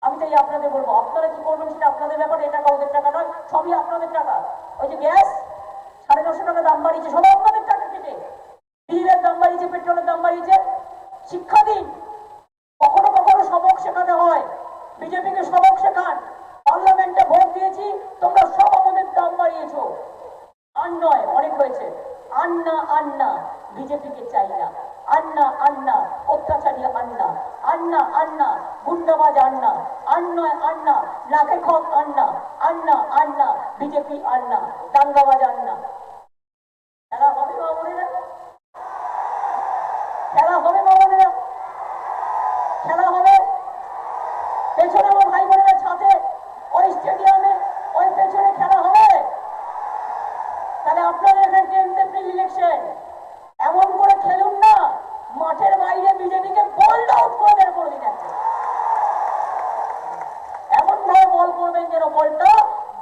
আমি তাই আপনাদের বলবো, আপনারা কি করবেন সেটা আপনাদের ব্যাপারে। এটা ওদের টাকা নয়, সবই আপনাদের টাকা। ওই যে গ্যাস 950 টাকা দাম বাড়িয়েছে, সব আপনাদের টাকা কেটে। ডিজেলের দাম বাড়িয়েছে, পেট্রোলের দাম বাড়িয়েছে। শিক্ষা দিন, কখনো কখনো সবক শেখাতে হয়। বিজেপিকে সবক শেখান। পার্লামেন্টে ভোট দিয়েছি, তোমরা সব আমাদের দাম বাড়িয়েছো। আর নয়, অনেক হয়েছে। আন্না আন্না, বিজেপিকে চাই না। আন্না আন্না, অত্যাচারী আন্না। আন্না আন্না, গুন্ডাবাজ আন্না। আন্নয় আন্না, নাকে খত আন্না। আন্না আন্না, বিজেপি আন্না, দাঙ্গাবাজ আন্না। খেলা হবে মামুনেরা, খেলা হবে মামুনেরা, খেলা হবে। পেছনে আমার ভাই বোনেরা ছাতে, ওই স্টেডিয়ামে, ওই পেছনে খেলা হবে। তাহলে আপনাদের এখানে 10th এপ্রিল ইলেকশন, এমন করে খেলুন না মাঠের বাইরে বিজেপিকে বোল্ড আউট করে বের করে দিন। এমন ভাবে বল করবেন যেন বলটা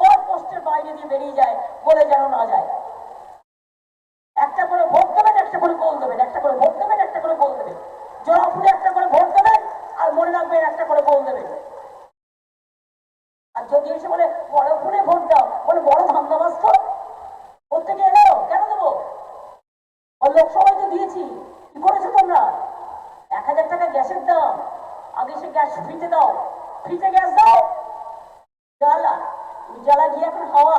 বল পোস্টের বাইরে দিয়ে বেরিয়ে যায়, বলে যেন না যায়। একটা করে ভোট দেবেন, একটা করে গোল দেবেন, একটা করে ভোট দেবেন, একটা করে গোল দেবেন। জোড়া ফুলে একটা করে ভোট দেবেন, আর মনে রাখবেন একটা করে গোল দেবেন। আর যদি এসে বলে বড় ফুলে ভোট দাও, বলে বড় ধান্দাবাজ তো প্রত্যেকে এলো, কেন দেবো? লোকসভায় তো দিয়েছি, কি করেছো তোমরা? 1000 টাকা গ্যাসের দাম, আগে সে গ্যাস ফ্রিতে দাও, ফ্রিতে গ্যাস দাও। জ্বালা উজালা গিয়ে এখন হাওয়া,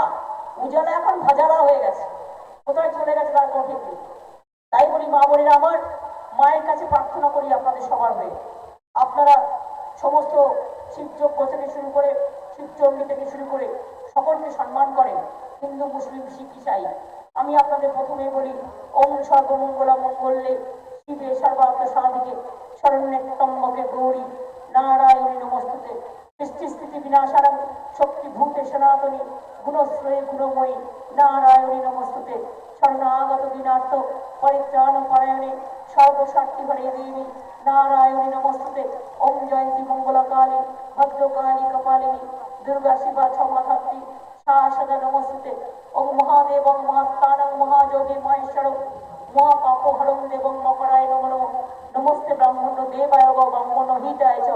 উজালা এখন ভাজালা হয়ে গেছে, কোথায় চলে গেছে তার কোনো ঠিক নেই। তাই বলি মা বোনেরা আমার, মায়ের কাছে প্রার্থনা করি আপনাদের সবার হয়ে, আপনারা সমস্ত শিবযজ্ঞ থেকে শুরু করে, শিবচণ্ডী থেকে শুরু করে সকলকে সম্মান করেন, হিন্দু মুসলিম শিখ ইসাই। আমি আপনাদের প্রথমে বলি, ওম সর্বমঙ্গলা মঙ্গলে শিবে সর্বার্থ সাধিকে শরণ্যে ত্র্যম্বকে গৌরী নারায়ণী নমস্তুতে। সৃষ্টি স্থিতি বিনাশারং শক্তিভূতে সনাতনী গুণশ্রয়ে গুণময়ী নারায়ণী নমস্তুতে। শরণাগত দীনার্থ পরিত্রাণ পরায়ণে সর্বশক্তি হরে দেবী নারায়ণী নমস্তুতে। ওম জয়ন্তী মঙ্গলকালী ভদ্রকালী কপালিনী দুর্গা শিবা ক্ষমাধাত্রী শাসদা নমস্তুতে। ওম মহাদেবং মহাত্মানং মহাযোগী মহেশ্বর মহাপাপহরং দেবং মকরায় নমো নমঃ। নমস্তে ব্রাহ্মণ দেবায় গো ব্রাহ্মণ হিতায় চ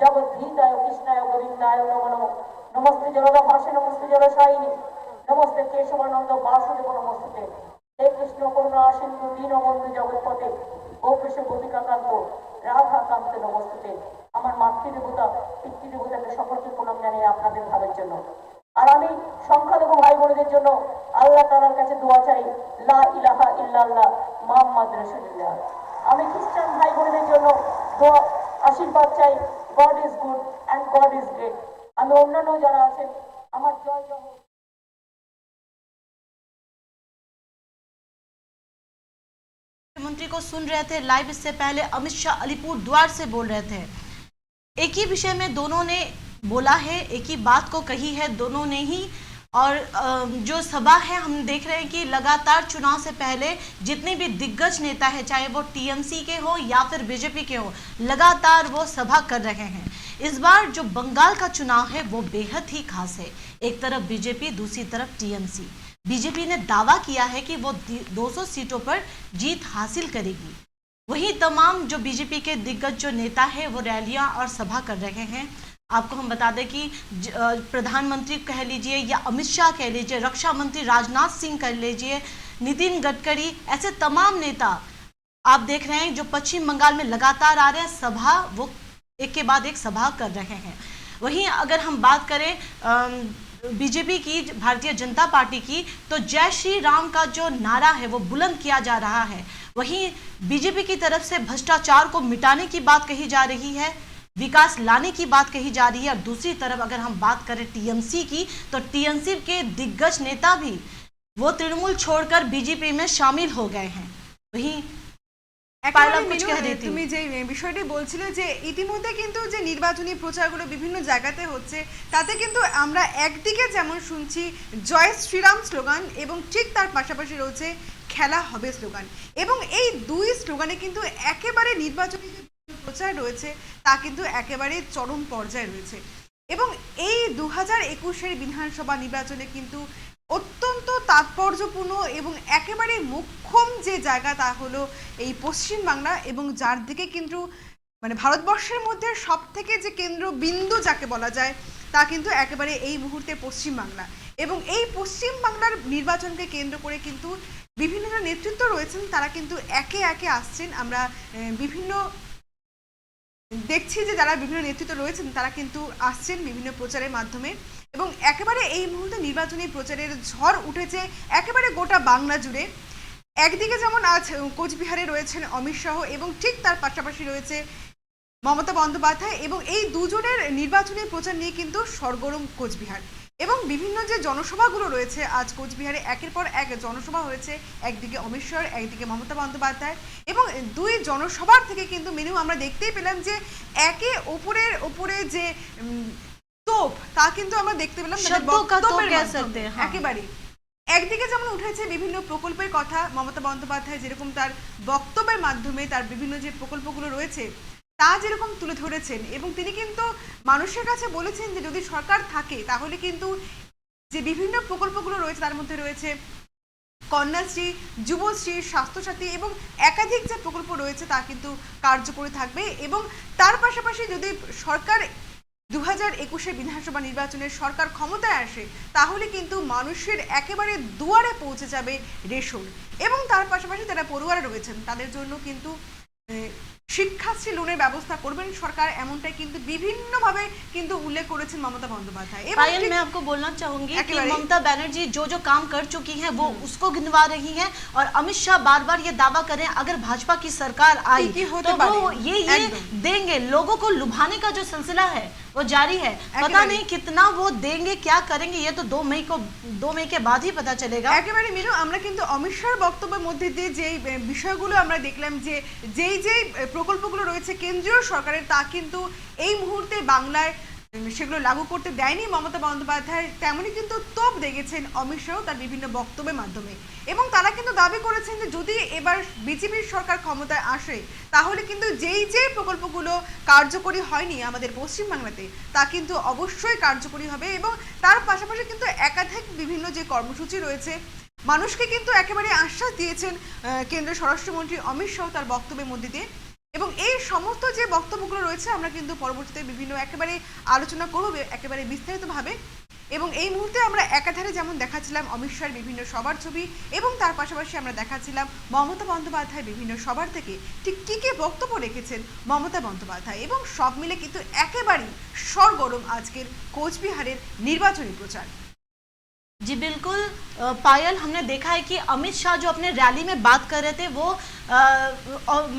জগদ্ধিতায় কৃষ্ণায় গোবিন্দায় নমো নমঃ। নমস্তে জলদা ভাসে নমস্তে জলশায়িনী নমস্তে কেশবানন্দ বাসুদেব নমস্তুতে। হে কৃষ্ণ করুণা সিন্ধু দীনবন্ধু জগৎপতে গোপেশ গোপিকাকান্ত রাধাকান্ত নমস্তুতে। আমার মাতৃদেবতা পিতৃদেবতাকে সকলকে প্রণাম জানিয়ে আপনাদের ভাবের জন্য। আর আমি সংখ্যালঘু ভাই বোনদের জন্য আল্লাহ তাআলার কাছে দোয়া চাই, লা ইলাহা ইল্লাল্লাহ মুহাম্মাদ রাসূলুল্লাহ। আমি খ্রিস্টান ভাই বোনদের জন্য দোয়া আশীর্বাদ চাই, god is good and god is great. আমি অন্যান্য যারা আছেন আমার জয় জয় হোক। मुख्यमंत्री को सुन रहे थे लाइव। इससे पहले अमित शाह अलीपुर द्वार से बोल रहे थे। एक ही विषय में दोनों ने बोला है, एक ही बात को कही है दोनों ने ही। और जो सभा है हम देख रहे हैं कि लगातार चुनाव से पहले जितने भी दिग्गज नेता है, चाहे वो टीएमसी के हो या फिर बीजेपी के हो, लगातार वो सभा कर रहे हैं। इस बार जो बंगाल का चुनाव है वो बेहद ही खास है। एक तरफ बीजेपी, दूसरी तरफ टीएमसी। बीजेपी ने दावा किया है कि वो 200 सीटों पर जीत हासिल करेगी। वहीं तमाम जो बीजेपी के दिग्गज जो नेता है वो रैलियां और सभा कर रहे हैं। आपको हम बता दें कि प्रधानमंत्री कह लीजिए या अमित शाह कह लीजिए, रक्षा मंत्री राजनाथ सिंह कह लीजिए, नितिन गडकरी, ऐसे तमाम नेता आप देख रहे हैं जो पश्चिम बंगाल में लगातार आ रहे हैं। सभा वो एक के बाद एक सभा कर रहे हैं। वहीं अगर हम बात करें बीजेपी की, भारतीय जनता पार्टी की, तो जय श्री राम का जो नारा है वो बुलंद किया जा रहा है। वहीं बीजेपी की तरफ से भ्रष्टाचार को मिटाने की बात कही जा रही है, विकास लाने की बात कही जा रही है। और दूसरी तरफ अगर हम बात करें टीएमसी की, तो टीएमसी के दिग्गज नेता भी वो तृणमूल छोड़कर बीजेपी में शामिल हो गए हैं। वहीं একেবারে মিনু, তুমি যে বিষয়টি বলছিলে যে ইতিমধ্যে কিন্তু যে নির্বাচনী প্রচারগুলো বিভিন্ন জায়গাতে হচ্ছে, তাতে কিন্তু আমরা একদিকে যেমন শুনছি জয় শ্রীরাম স্লোগান এবং ঠিক তার পাশাপাশি রয়েছে খেলা হবে স্লোগান। এবং এই দুই স্লোগানে কিন্তু একেবারে নির্বাচনী যে প্রচার রয়েছে তা কিন্তু একেবারে চরম পর্যায়ে রয়েছে। এবং এই 2021-এর বিধানসভা নির্বাচনে কিন্তু অত্যন্ত তাৎপর্যপূর্ণ এবং একেবারে মোক্ষম যে জায়গা তা হলো এই পশ্চিমবাংলা, এবং যার দিকে কিন্তু মানে ভারতবর্ষের মধ্যে সব থেকে যে কেন্দ্রবিন্দু যাকে বলা যায় তা কিন্তু একেবারে এই মুহূর্তে পশ্চিমবাংলা। এবং এই পশ্চিমবাংলার নির্বাচনকে কেন্দ্র করে কিন্তু বিভিন্ন নেতৃত্ব রয়েছেন, তারা কিন্তু একে একে আসছেন। আমরা বিভিন্ন দেখছি যে যারা বিভিন্ন নেতৃত্ব রয়েছেন তারা কিন্তু আসছেন বিভিন্ন প্রচারের মাধ্যমে। এবং একেবারে এই মুহূর্তে নির্বাচনী প্রচারের ঝড় উঠেছে একেবারে গোটা বাংলা জুড়ে। একদিকে যেমন আজ কোচবিহারে রয়েছেন অমিত শাহ এবং ঠিক তার পাশাপাশি রয়েছে মমতা বন্দ্যোপাধ্যায়, এবং এই দুজনের নির্বাচনী প্রচার নিয়ে কিন্তু সরগরম কোচবিহার। এবং বিভিন্ন যে জনসভাগুলো রয়েছে আজ কোচবিহারে একের পর এক জনসভা হয়েছে, একদিকে অমিত শাহ, একদিকে মমতা বন্দ্যোপাধ্যায়। এবং দুই জনসভার থেকে কিন্তু মেনু আমরা দেখতেই পেলাম যে একে ওপরে যে তোপ তা কিন্তু আমরা দেখতে পেলাম একেবারে। একদিকে যেমন উঠেছে বিভিন্ন প্রকল্পের কথা, মমতা বন্দ্যোপাধ্যায় যেরকম তার বক্তব্যের মাধ্যমে তার বিভিন্ন যে প্রকল্পগুলো রয়েছে তা যেরকম তুলে ধরেছেন, এবং তিনি কিন্তু মানুষের কাছে বলেছেন যে যদি সরকার থাকে তাহলে কিন্তু যে বিভিন্ন প্রকল্পগুলো রয়েছে তার মধ্যে রয়েছে কন্যাশ্রী, যুবশ্রী, স্বাস্থ্যসাথী এবং একাধিক যে প্রকল্প রয়েছে তা কিন্তু কার্যকরী থাকবে। এবং তার পাশাপাশি যদি সরকার 2021-এর বিধানসভা নির্বাচনের সরকার ক্ষমতায় আসে তাহলে কিন্তু মানুষের একেবারে দুয়ারে পৌঁছে যাবে রেশন। এবং তার পাশাপাশি যারা পড়ুয়ারা রয়েছেন তাদের জন্য কিন্তু শিক্ষাশ্রী লোনের ব্যবস্থা করবেন সরকার, এমনটাই কিন্তু বিভিন্নভাবে কিন্তু উল্লেখ করেছেন মমতা বন্দ্যোপাধ্যায়। पायल, मैं आपको बोलना चाहूंगी कि ममता बनर्जी जो काम कर चुकी हैं वो उसको गिनवा रही हैं, और अमित शाह बार बार ये दावा करें अगर भाजपा की सरकार आई तो वो ये देंगे। लोगों को लुभाने का जो सिलसिला है वो वो जारी है। पता नहीं कितना वो देंगे, क्या करेंगे, ये तो 2 मई के बाद ही पता चलेगा। একেবারে মিনু, আমরা কিন্তু অমিত শাহর বক্তব্যের মধ্যে দিয়ে যেই বিষয়গুলো আমরা দেখলাম যে যেই প্রকল্পগুলো রয়েছে কেন্দ্রীয় সরকারের, তা কিন্তু এই মুহূর্তে বাংলায় সেগুলো লাগু করতে দেয়নি মমতা বন্দ্যোপাধ্যায়, তেমনই কিন্তু তোপ দেখেছেন অমিত শাহ তার বিভিন্ন বক্তব্যের মাধ্যমে। এবং তারা কিন্তু দাবি করেছেন যে যদি এবার বিজেপির সরকার ক্ষমতায় আসে তাহলে কিন্তু যেই প্রকল্পগুলো কার্যকরী হয়নি আমাদের পশ্চিমবাংলাতে তা কিন্তু অবশ্যই কার্যকরী হবে। এবং তার পাশাপাশি কিন্তু একাধিক বিভিন্ন যে কর্মসূচি রয়েছে মানুষকে কিন্তু একেবারে আশ্বাস দিয়েছেন কেন্দ্রীয় স্বরাষ্ট্রমন্ত্রী অমিত শাহ তার বক্তব্যের মধ্যে দিয়ে। এবং এই সমস্ত যে বক্তব্যগুলো রয়েছে আমরা কিন্তু পরবর্তীতে বিভিন্ন একেবারে আলোচনা করব একেবারে বিস্তারিতভাবে। এবং এই মুহূর্তে আমরা একাধারে যেমন দেখাচ্ছিলাম অমিত শাহের বিভিন্ন সভার ছবি, এবং তার পাশাপাশি আমরা দেখাচ্ছিলাম মমতা বন্দ্যোপাধ্যায় বিভিন্ন সভার থেকে ঠিক কী বক্তব্য রেখেছেন মমতা বন্দ্যোপাধ্যায়। এবং সব মিলে কিন্তু একেবারেই সরগরম আজকের কোচবিহারের নির্বাচনী প্রচার। जी बिल्कुल पायल, हमने देखा है कि अमित शाह जो अपने रैली में बात कर रहे थे वो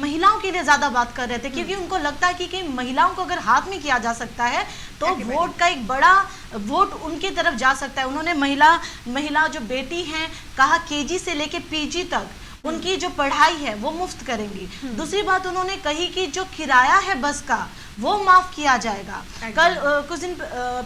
महिलाओं के लिए ज़्यादा बात कर रहे थे, क्योंकि उनको लगता है कि महिलाओं को अगर हाथ में किया जा सकता है तो वोट का एक बड़ा वोट उनकी तरफ जा सकता है। उन्होंने महिला जो बेटी हैं कहा केजी से लेके पीजी तक उनकी जो पढ़ाई है वो मुफ्त करेंगी। दूसरी बात उन्होंने कही कि जो किराया है बस का वो माफ किया जाएगा। कल कुछ दिन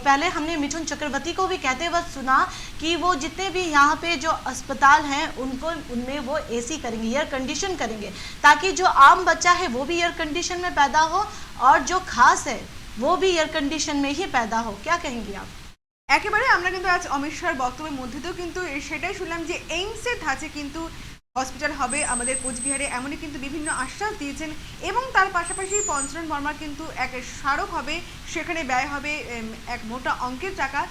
पहले हमने मिथुन चक्रवर्ती को भी कहते हुए सुना कि वो जितने भी यहाँ पे जो अस्पताल हैं उनमें वो एसी करेंगे, एयर कंडीशन करेंगे, ताकि जो आम बच्चा है वो भी एयर कंडीशन में पैदा हो और जो खास है वो भी एयर कंडीशन में ही पैदा हो। क्या कहेंगी आप? একেবারে আমরা কিন্তু আজ অমিত শাহর বক্তব্যের মধ্যে দিয়েও কিন্তু সেটাই শুনলাম যে এইমসের ধাঁচে কিন্তু হসপিটাল হবে আমাদের কোচবিহারে, এমনই কিন্তু বিভিন্ন আশ্বাস দিয়েছেন। এবং তার পাশাপাশি পঞ্চরণ বর্মার কিন্তু এক স্মারক হবে, সেখানে ব্যয় হবে এক মোটা অঙ্কের টাকা।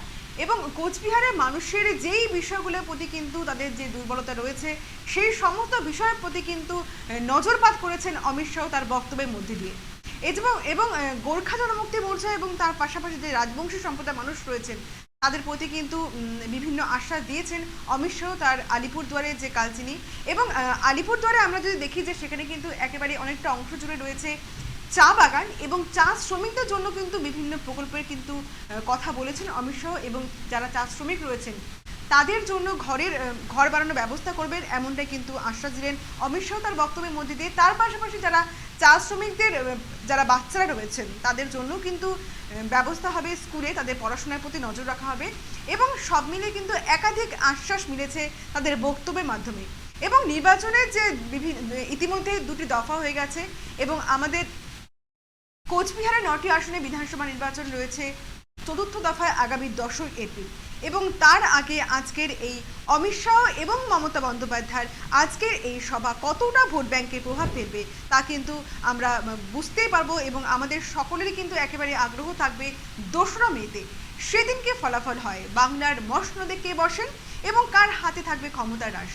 এবং কোচবিহারের মানুষের যেই বিষয়গুলোর প্রতি কিন্তু তাদের যে দুর্বলতা রয়েছে সেই সমস্ত বিষয়ের প্রতি কিন্তু নজরপাত করেছেন অমিত শাহ তার বক্তব্যের মধ্যে দিয়ে। এবং গোর্খা জনমুক্তি মোর্চা এবং তার পাশাপাশি যে রাজবংশী সম্প্রদায়ের মানুষ রয়েছেন তাদের প্রতি কিন্তু বিভিন্ন আশ্বাস দিয়েছেন অমিত শাহ তার আলিপুরদুয়ারের যে কালচিনি। এবং আলিপুরদুয়ারে আমরা যদি দেখি যে সেখানে কিন্তু একেবারে অনেকটা অংশ জুড়ে রয়েছে চা বাগান, এবং চা শ্রমিকদের জন্য কিন্তু বিভিন্ন প্রকল্পের কিন্তু কথা বলেছেন অমিত শাহ। এবং যারা চা শ্রমিক রয়েছেন তাদের জন্য ঘর বানানোর ব্যবস্থা করবেন, এমনটাই কিন্তু আশ্বাস দিলেন অমিত শাহ তার বক্তব্যের মধ্যে দিয়ে। তার পাশাপাশি যারা চা শ্রমিকদের যারা বাচ্চারা রয়েছেন তাদের জন্য কিন্তু ব্যবস্থা হবে, স্কুলে তাদের পড়াশোনার প্রতি নজর রাখা হবে। এবং সব মিলে কিন্তু একাধিক আশ্বাস মিলেছে তাদের বক্তব্যের মাধ্যমে। এবং নির্বাচনের যে ইতিমধ্যে 2টি দফা হয়ে গেছে এবং আমাদের কোচবিহারের 9টি আসনে বিধানসভা নির্বাচন রয়েছে 4র্থ দফায় আগামী 10ই এপ্রিল। এবং তার আগে আজকের এই অমিত শাহ এবং মমতা বন্দ্যোপাধ্যায়ের আজকের এই সভা কতটা ভোট ব্যাংকে প্রভাব ফেলবে তা কিন্তু আমরা বুঝতেই পারবো। এবং আমাদের সকলেরই কিন্তু একেবারে আগ্রহ থাকবে 2রা মেতে সেদিনকে ফলাফল হয় বাংলার মসনদে কে বসেন এবং কার হাতে থাকবে ক্ষমতার রাশ।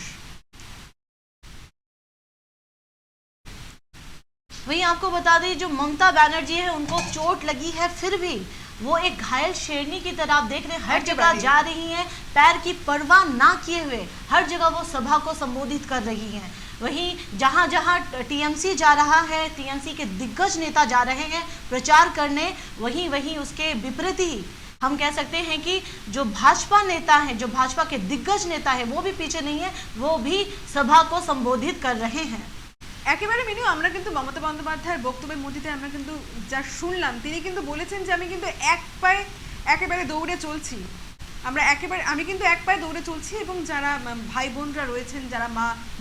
वहीं आपको बता दें जो ममता बनर्जी है उनको चोट लगी है, फिर भी वो एक घायल शेरनी की तरह आप देख रहे हैं हर जगह जा रही हैं, पैर की परवाह ना किए हुए हर जगह वो सभा को संबोधित कर रही हैं। वहीं जहां जहां टीएमसी जा रहा है, टीएमसी के दिग्गज नेता जा रहे हैं प्रचार करने, वहीं उसके विपरीत ही हम कह सकते हैं कि जो भाजपा नेता हैं, जो भाजपा के दिग्गज नेता है वो भी पीछे नहीं है, वो भी सभा को संबोधित कर रहे हैं। একেবারে মিনু, আমরা কিন্তু মমতা বন্দ্যোপাধ্যায়ের বক্তব্যের মধ্যে আমরা কিন্তু যা শুনলাম তিনি কিন্তু বলেছেন যে আমি কিন্তু এক পায়ে একেবারে দৌড়ে চলছি, আমি কিন্তু এক পায়ে দৌড়ে চলছি এবং যারা ভাই বোনরা রয়েছেন, যারা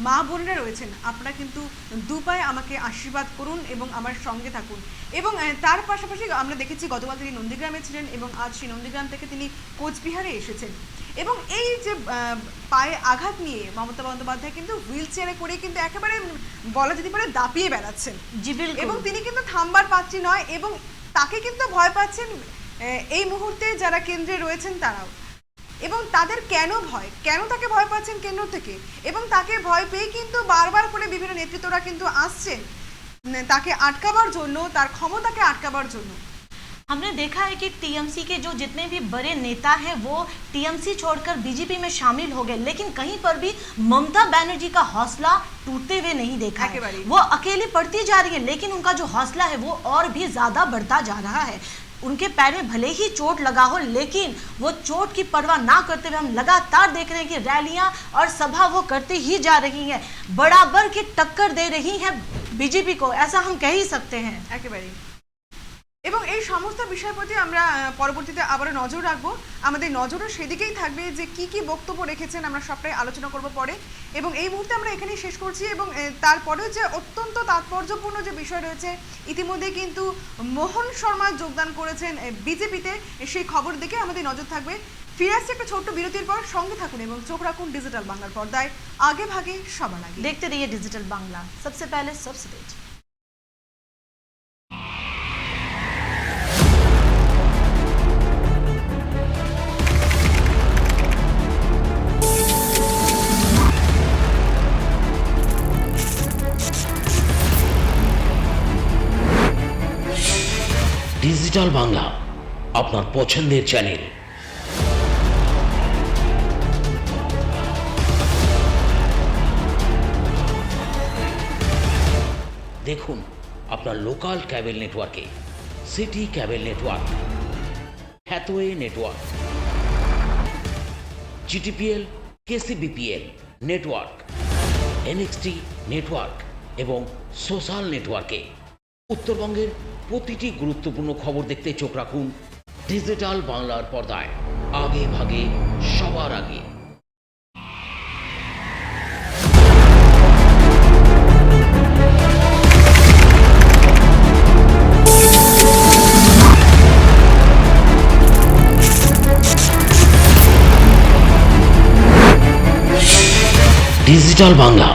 মা বোনরা রয়েছেন, আপনারা কিন্তু 2 পায়ে আমাকে আশীর্বাদ করুন এবং আমার সঙ্গে থাকুন। এবং তার পাশাপাশি আমরা দেখেছি গতকাল তিনি নন্দীগ্রামে ছিলেন এবং আজ সেই নন্দীগ্রাম থেকে তিনি কোচবিহারে এসেছেন। এবং এই যে পায়ে আঘাত নিয়ে মমতা বন্দ্যোপাধ্যায় কিন্তু হুইল চেয়ারে করে কিন্তু একেবারে বলা যেতে পারে দাপিয়ে বেড়াচ্ছেন। এবং তিনি কিন্তু থামবার পাত্রী নয় এবং তাকে কিন্তু ভয় পাচ্ছেন এই মুহূর্তে যারা কেন্দ্রে রয়েছেন তারাও। এবং তাদের কেন তাকে ভয় পাচ্ছেন কেন্দ্র থেকে, এবং তাকে ভয় পেয়ে কিন্তু বারবার করে বিভিন্ন নেতৃত্বরা কিন্তু আসছেন তাকে আটকাবার জন্য, তার ক্ষমতাকে আটকাবার জন্য। हमने देखा है कि टीएमसी के जो जितने भी बड़े नेता हैं वो टीएमसी छोड़कर बीजेपी में शामिल हो गए, लेकिन कहीं पर भी ममता बनर्जी का हौसला टूटते हुए नहीं देखा है। वो अकेली पड़ती जा रही है लेकिन उनका जो हौसला है वो और भी ज्यादा बढ़ता जा रहा है। उनके पैर में भले ही चोट लगा हो, लेकिन वो चोट की परवाह ना करते हुए हम लगातार देख रहे हैं कि रैलियां और सभा वो करते ही जा रही हैं, बराबर की टक्कर दे रही हैं बीजेपी को, ऐसा हम कह ही सकते हैं। একেবারেই। এবং এই সমস্ত বিষয়ের প্রতি আমরা পরবর্তীতে আবারও নজর রাখবো। আমাদের নজরও সেদিকেই থাকবে যে কি কি বক্তব্য রেখেছেন, আমরা সবটাই আলোচনা করব পরে। এবং এই মুহূর্তে আমরা এখানেই শেষ করছি। এবং তারপরেও যে অত্যন্ত তাৎপর্যপূর্ণ যে বিষয় রয়েছে, ইতিমধ্যে কিন্তু মোহন শর্মা যোগদান করেছেন বিজেপিতে, সেই খবর দিকে আমাদের নজর থাকবে। ফিরে আসছে একটা ছোট্ট বিরতির পর, সঙ্গে থাকুন এবং চোখ রাখুন ডিজিটাল বাংলার পর্দায়, আগে ভাগে সবার আগে। देखते रहिए डिजिटल बांग्ला, सबसे पहले सबसे तेज। ডিজিটাল বাংলা, আপনার পছন্দের চ্যানেল। দেখুন আপনার লোকাল ক্যাবেল নেটওয়ার্কে city cable network, Hathway network, GTPL, KCBPL network, NXT network এবং সোশ্যাল নেটওয়ার্কে উত্তরবঙ্গের প্রতিটি গুরুত্বপূর্ণ খবর দেখতে চোখ রাখুন ডিজিটাল বাংলার পর্দায়, আগে ভাগে সবার আগে। ডিজিটাল বাংলা,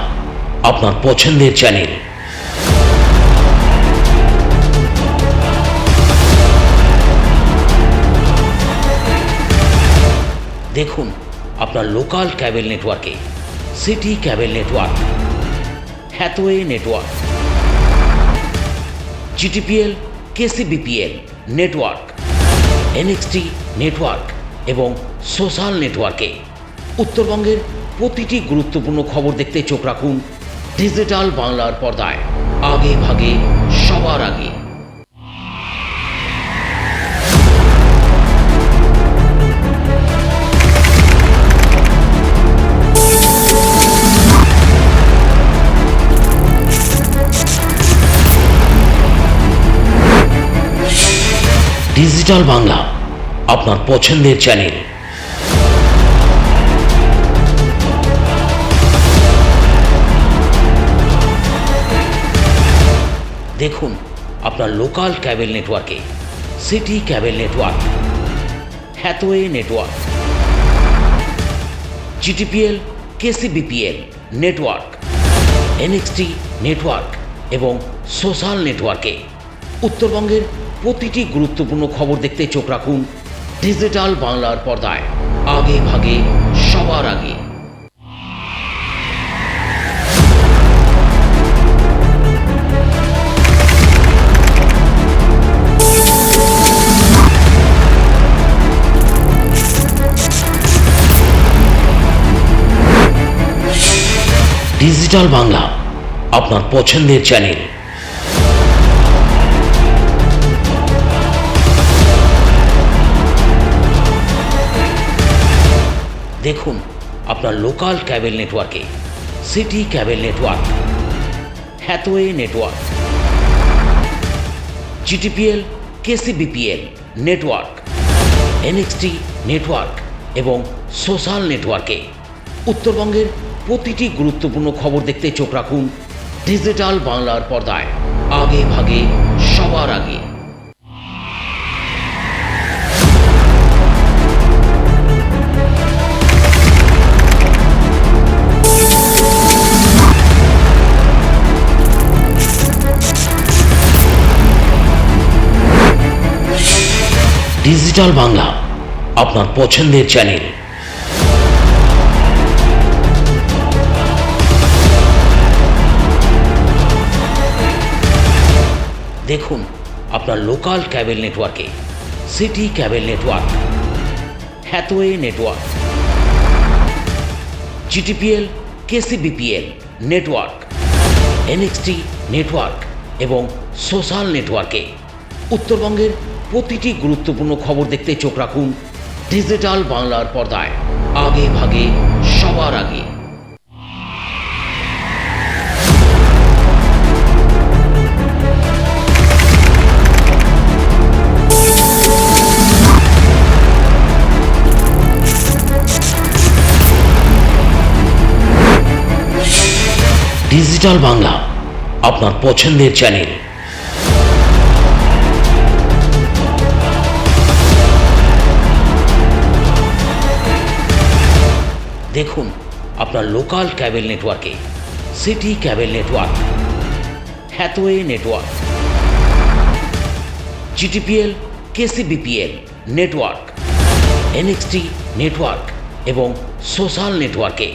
আপনার পছন্দের চ্যানেল। দেখুন আপনার লোকাল ক্যাবেল নেটওয়ার্কে city cable network, Hathway network, GTPL, KCBPL network, NXT network এবং সোশ্যাল নেটওয়ার্কে উত্তরবঙ্গের প্রতিটি গুরুত্বপূর্ণ খবর দেখতে চোখ রাখুন ডিজিটাল বাংলার পর্দায়, আগে ভাগে সবার আগে। ডিজিটাল বাংলা, আপনার পছন্দের চ্যানেল। দেখুন আপনার লোকাল ক্যাবেল নেটওয়ার্কে city cable network, Hathway network, GTPL, KCBPL network, NXT network এবং সোশ্যাল নেটওয়ার্কে উত্তরবঙ্গের প্রতিটি গুরুত্বপূর্ণ খবর দেখতে চোখ রাখুন ডিজিটাল বাংলার পর্দায়, আগে ভাগে সবার আগে। ডিজিটাল বাংলা, আপনার পছন্দের চ্যানেল। দেখুন আপনার লোকাল ক্যাবেল নেটওয়ার্কে city cable network, Hathway network, GTPL, KCBPL network, NXT network এবং সোশ্যাল নেটওয়ার্কে উত্তরবঙ্গের প্রতিটি গুরুত্বপূর্ণ খবর দেখতে চোখ রাখুন ডিজিটাল বাংলার পর্দায়, আগে ভাগে সবার আগে। ডিজিটাল বাংলা, আপনার পছন্দের চ্যানেল। দেখুন আপনার লোকাল ক্যাবেল নেটওয়ার্কে city cable network, Hathway network, GTPL, KCBPL network, NXT network এবং সোশ্যাল নেটওয়ার্কে উত্তরবঙ্গের প্রতিটি গুরুত্বপূর্ণ খবর দেখতে চোখ রাখুন ডিজিটাল বাংলার পর্দায়। আগে ভাগে সবার আগে। ডিজিটাল বাংলা, আপনার পছন্দের চ্যানেল। দেখুন আপনার লোকাল ক্যাবেল নেটওয়ার্কে city cable network, Hathway network, GTPL, KCBPL network, NXT network এবং সোশ্যাল নেটওয়ার্কে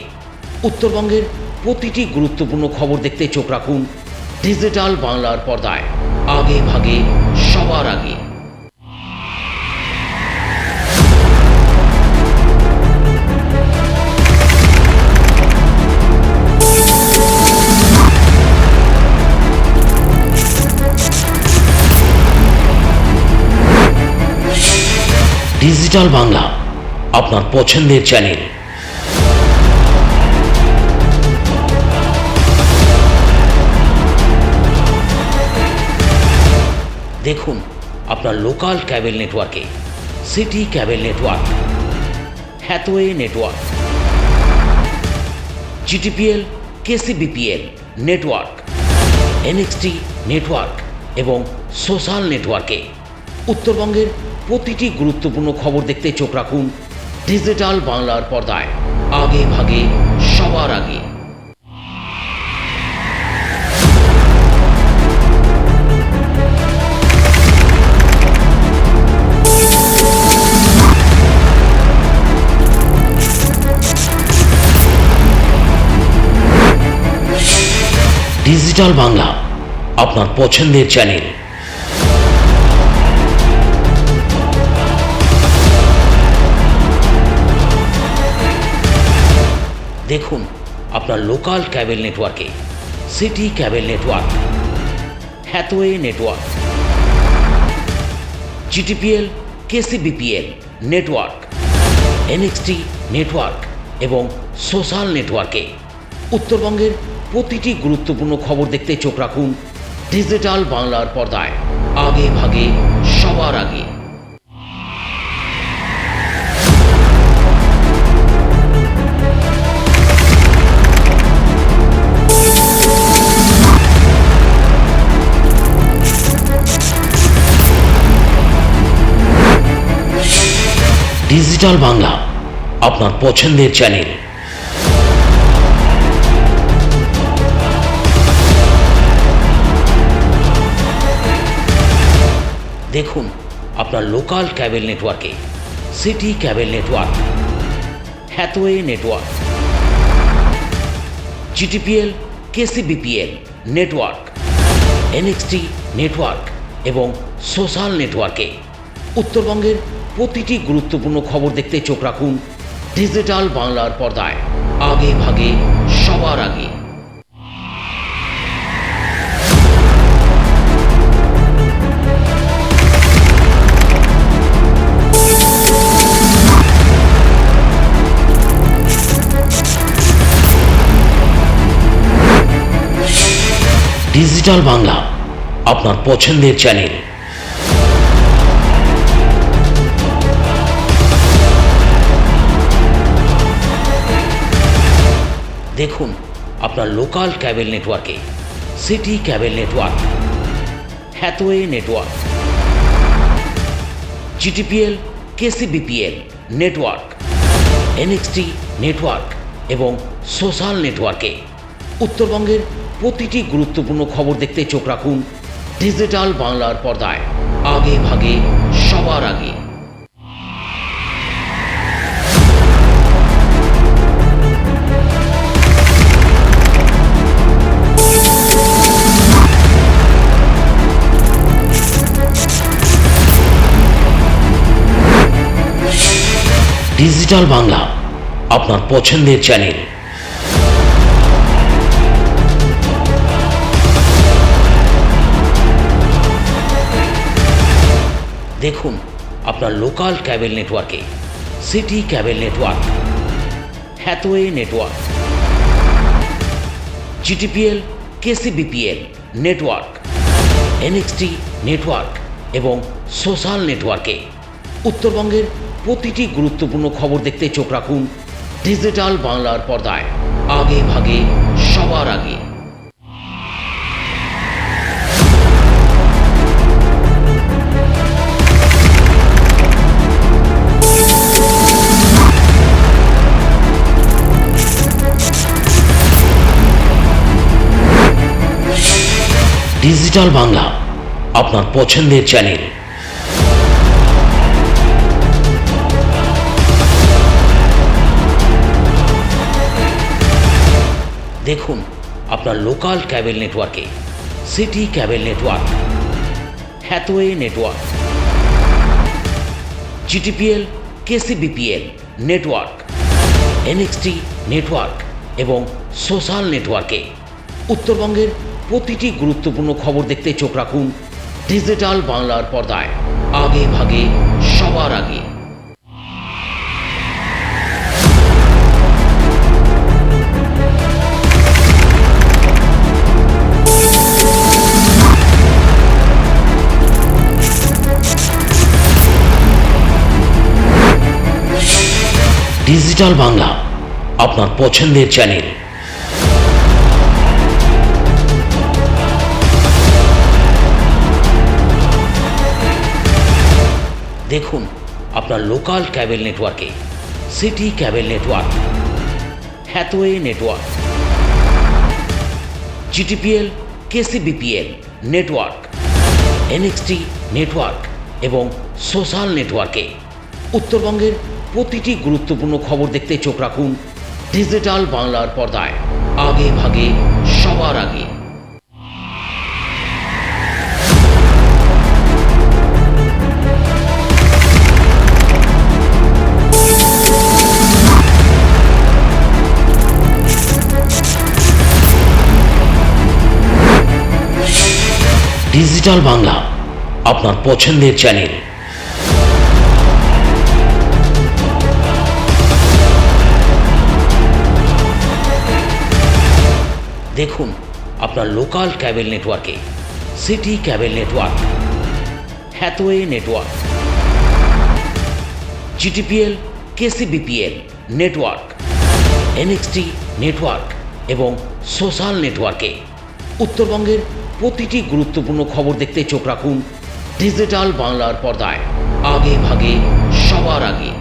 উত্তরবঙ্গের প্রতিটি গুরুত্বপূর্ণ খবর দেখতে চোখ রাখুন ডিজিটাল বাংলার পর্দায়। আগে ভাগে সবার আগে। ডিজিটাল বাংলা, আপনার পছন্দের চ্যানেল। দেখুন আপনার লোকাল ক্যাবেল নেটওয়ার্কে city cable network, Hathway network, GTPL, KCBPL network, NXT network এবং সোশ্যাল নেটওয়ার্কে উত্তরবঙ্গের প্রতিটি গুরুত্বপূর্ণ খবর দেখতে চোখ রাখুন ডিজিটাল বাংলার পর্দায়। আগে ভাগে সবার আগে। ডিজিটাল বাংলা, আপনার পছন্দের চ্যানেল। দেখুন আপনার লোকাল ক্যাবেল নেটওয়ার্কে city cable network, Hathway network, GTPL, KCBPL network, NXT network এবং সোশ্যাল নেটওয়ার্কে উত্তরবঙ্গের প্রতিটি গুরুত্বপূর্ণ খবর দেখতে চোখ রাখুন ডিজিটাল বাংলার পর্দায়। আগে ভাগে সবার আগে। ডিজিটাল বাংলা, আপনার পছন্দের চ্যানেল। দেখুন আপনার লোকাল ক্যাবেল নেটওয়ার্কে city cable network, Hathway network, GTPL, KCBPL network, NXT network এবং সোশ্যাল নেটওয়ার্কে উত্তরবঙ্গের প্রতিটি গুরুত্বপূর্ণ খবর দেখতে চোখ রাখুন ডিজিটাল বাংলার পর্দায়। আগে ভাগে সবার আগে। ডিজিটাল বাংলা, আপনার পছন্দের চ্যানেল। দেখুন আপনার লোকাল ক্যাবেল নেটওয়ার্কে city cable network, Hathway network, GTPL, KCBPL network, NXT network এবং সোশ্যাল নেটওয়ার্কে উত্তরবঙ্গের প্রতিটি গুরুত্বপূর্ণ খবর দেখতে চোখ রাখুন ডিজিটাল বাংলার পর্দায়। আগে ভাগে সবার আগে। ডিজিটাল বাংলা, আপনার পছন্দের চ্যানেল। দেখুন আপনার লোকাল ক্যাবেল নেটওয়ার্কে city cable network, Hathway network, GTPL, KCBPL network, NXT network এবং সোশ্যাল নেটওয়ার্কে উত্তরবঙ্গের প্রতিটি গুরুত্বপূর্ণ খবর দেখতে চোখ রাখুন ডিজিটাল বাংলার পর্দায়, আগে ভাগে সবার আগে। ডিজিটাল বাংলা, আপনার পছন্দের চ্যানেল। দেখুন আপনার লোকাল ক্যাবেল নেটওয়ার্কে city cable network, Hathway network, GTPL, KCBPL network, NXT network এবং সোশ্যাল নেটওয়ার্কে উত্তরবঙ্গের প্রতিটি গুরুত্বপূর্ণ খবর দেখতে চোখ রাখুন ডিজিটাল বাংলার পর্দায়, আগে ভাগে সবার আগে। ডিজিটাল বাংলা, আপনার পছন্দের চ্যানেল। দেখুন আপনার লোকাল ক্যাবেল নেটওয়ার্কে city cable network, Hathway network, GTPL, KCBPL network, NXT network এবং সোশ্যাল নেটওয়ার্কে উত্তরবঙ্গের প্রতিটি গুরুত্বপূর্ণ খবর দেখতে চোখ রাখুন ডিজিটাল বাংলার পর্দায়, আগে ভাগে সবার আগে। ডিজিটাল বাংলা, আপনার পছন্দের চ্যানেল। দেখুন আপনার লোকাল ক্যাবেল নেটওয়ার্কে city cable network, Hathway network, GTPL, KCBPL network, NXT network এবং সোশ্যাল নেটওয়ার্কে উত্তরবঙ্গের প্রতিটি গুরুত্বপূর্ণ খবর দেখতে চোখ রাখুন ডিজিটাল বাংলার পর্দায়, আগে ভাগে সবার আগে।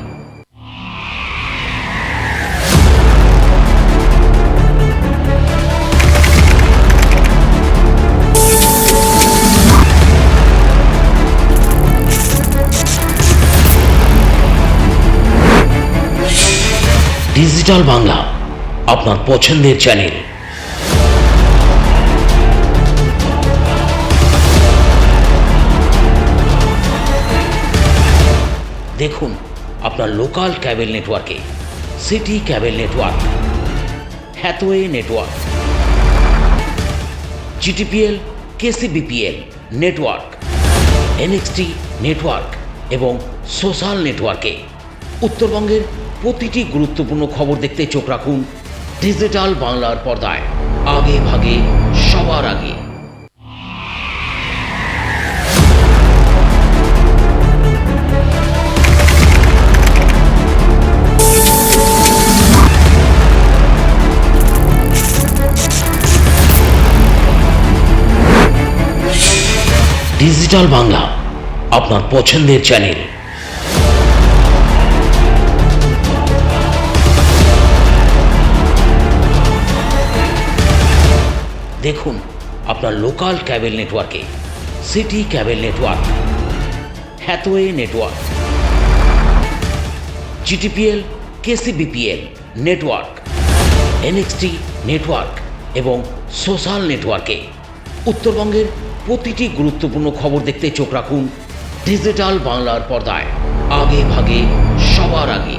ডিজিটাল বাংলা, আপনার পছন্দের চ্যানেল। দেখুন আপনার লোকাল ক্যাবেল নেটওয়ার্কে city cable network, Hathway network, GTPL, KCBPL network, NXT network এবং সোশ্যাল নেটওয়ার্কে উত্তরবঙ্গের প্রতিটি গুরুত্বপূর্ণ খবর দেখতে চোখ রাখুন ডিজিটাল বাংলার পর্দায়, আগে ভাগে সবার আগে। ডিজিটাল বাংলা, আপনার পছন্দের চ্যানেল। দেখুন আপনার লোকাল ক্যাবেল নেটওয়ার্কে city cable network, Hathway network, GTPL, KCBPL network, NXT network এবং সোশ্যাল নেটওয়ার্কে উত্তরবঙ্গের প্রতিটি গুরুত্বপূর্ণ খবর দেখতে চোখ রাখুন ডিজিটাল বাংলার পর্দায়, আগে ভাগে সবার আগে।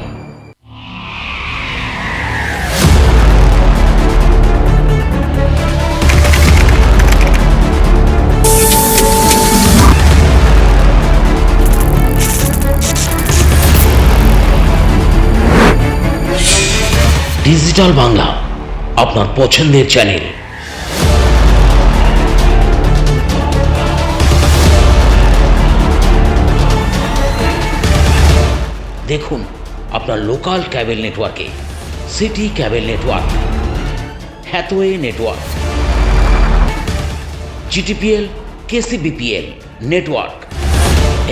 ডিজিটাল বাংলা, আপনার পছন্দের চ্যানেল। দেখুন আপনার লোকাল ক্যাবেল নেটওয়ার্কে city cable network, Hathway network, GTPL, KCBPL network,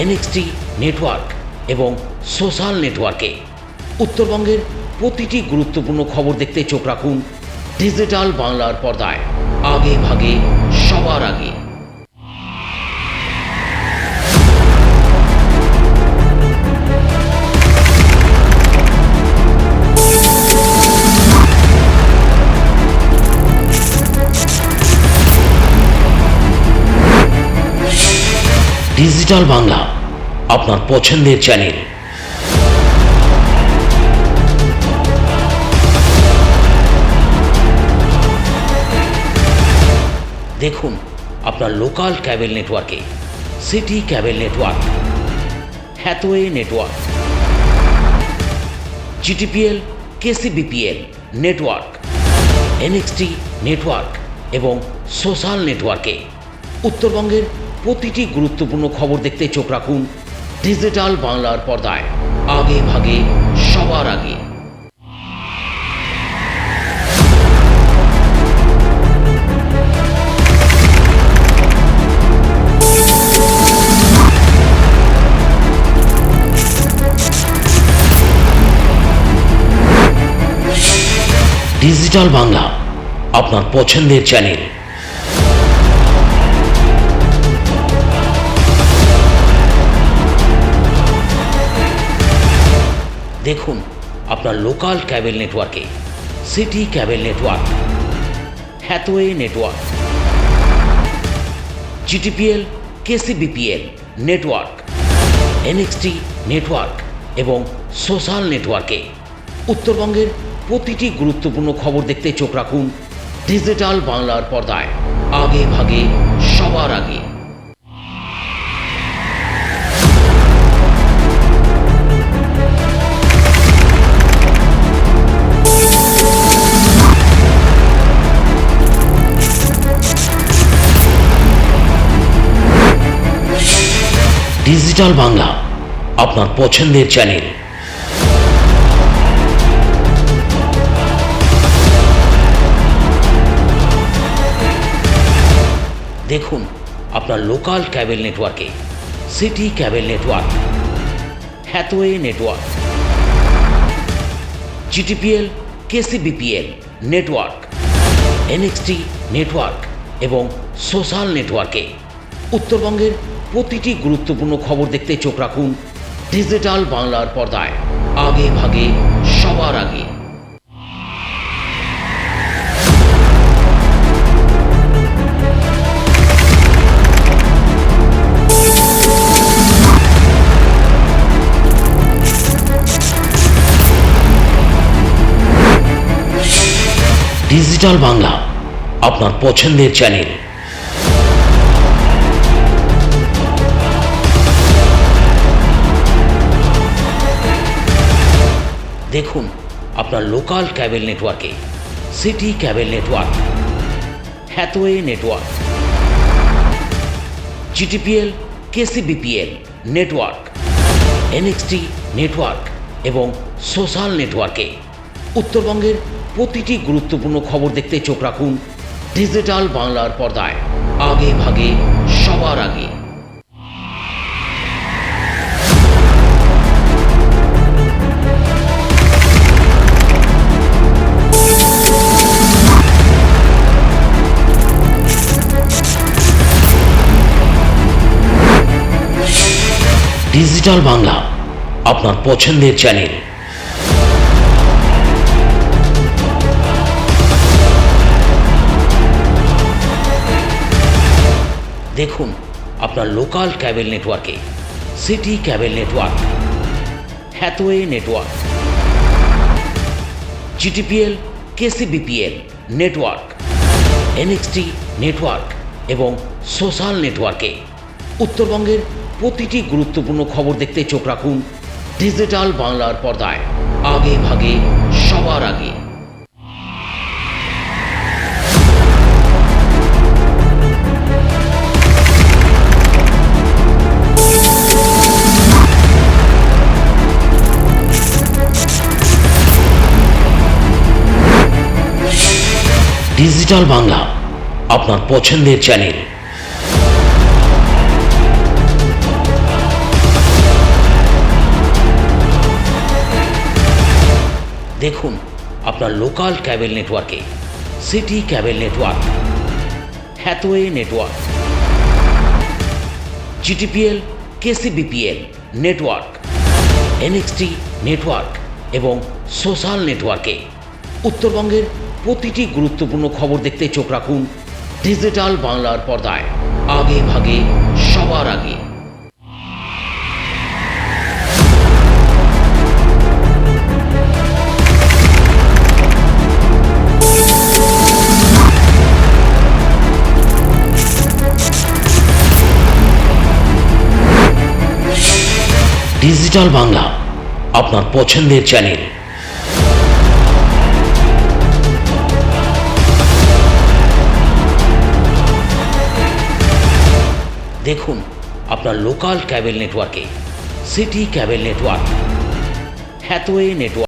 NXT network এবং সোশ্যাল নেটওয়ার্কে উত্তরবঙ্গের প্রতিটি গুরুত্বপূর্ণ খবর দেখতে চোখ রাখুন ডিজিটাল বাংলার পর্দায়, আগে ভাগে সবার আগে। ডিজিটাল বাংলা, আপনার পছন্দের চ্যানেল। দেখুন আপনার লোকাল ক্যাবেল নেটওয়ার্কে city cable network, Hathway network, GTPL, KCBPL network, NXT network এবং সোশ্যাল নেটওয়ার্কে উত্তরবঙ্গের প্রতিটি গুরুত্বপূর্ণ খবর দেখতে চোখ রাখুন ডিজিটাল বাংলার পর্দায়, আগে ভাগে সবার আগে। ডিজিটাল বাংলা, আপনার পছন্দের চ্যানেল। দেখুন আপনার লোকাল ক্যাবেল নেটওয়ার্কে city cable network, Hathway network, GTPL, KCBPL network, NXT network এবং সোশ্যাল নেটওয়ার্কে উত্তরবঙ্গের প্রতিটি গুরুত্বপূর্ণ খবর দেখতে চোখ রাখুন ডিজিটাল বাংলার পর্দায়, আগে ভাগে সবার আগে। ডিজিটাল বাংলা, আপনার পছন্দের চ্যানেল। দেখুন আপনার লোকাল ক্যাবেল নেটওয়ার্কে city cable network, Hathway network, GTPL, KCBPL network, NXT network এবং সোশ্যাল নেটওয়ার্কে উত্তরবঙ্গের প্রতিটি গুরুত্বপূর্ণ খবর দেখতে চোখ রাখুন ডিজিটাল বাংলার পর্দায়, আগে ভাগে সবার আগে। ডিজিটাল বাংলা, আপনার পছন্দের চ্যানেল। দেখুন আপনার লোকাল ক্যাবেল নেটওয়ার্কে city cable network, Hathway network, GTPL, KCBPL network, NXT network এবং সোশ্যাল নেটওয়ার্কে উত্তরবঙ্গের প্রতিটি গুরুত্বপূর্ণ খবর দেখতে চোখ রাখুন ডিজিটাল বাংলার পর্দায়, আগে ভাগে সবার আগে। ডিজিটাল বাংলা, আপনার পছন্দের চ্যানেল। দেখুন আপনার লোকাল ক্যাবেল নেটওয়ার্কে city cable network, Hathway network, GTPL, KCBPL network, NXT network এবং সোশ্যাল নেটওয়ার্কে উত্তরবঙ্গের প্রতিটি গুরুত্বপূর্ণ খবর দেখতে চোখ রাখুন ডিজিটাল বাংলার পর্দায়, আগে ভাগে সবার আগে। ডিজিটাল বাংলা, আপনার পছন্দের চ্যানেল। দেখুন আপনার লোকাল ক্যাবেল নেটওয়ার্কে city cable network, Hathway network, GTPL, KCBPL network, NXT network এবং সোশ্যাল নেটওয়ার্কে উত্তরবঙ্গের প্রতিটি গুরুত্বপূর্ণ খবর দেখতে চোখ রাখুন ডিজিটাল বাংলার পর্দায়। আগে ভাগে সবার আগে। ডিজিটাল বাংলা, আপনার পছন্দের চ্যানেল। দেখুন আপনার লোকাল ক্যাবেল নেটওয়ার্কে city cable network, Hathway network.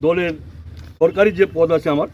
দলের সরকারি যে পদ আছে আমার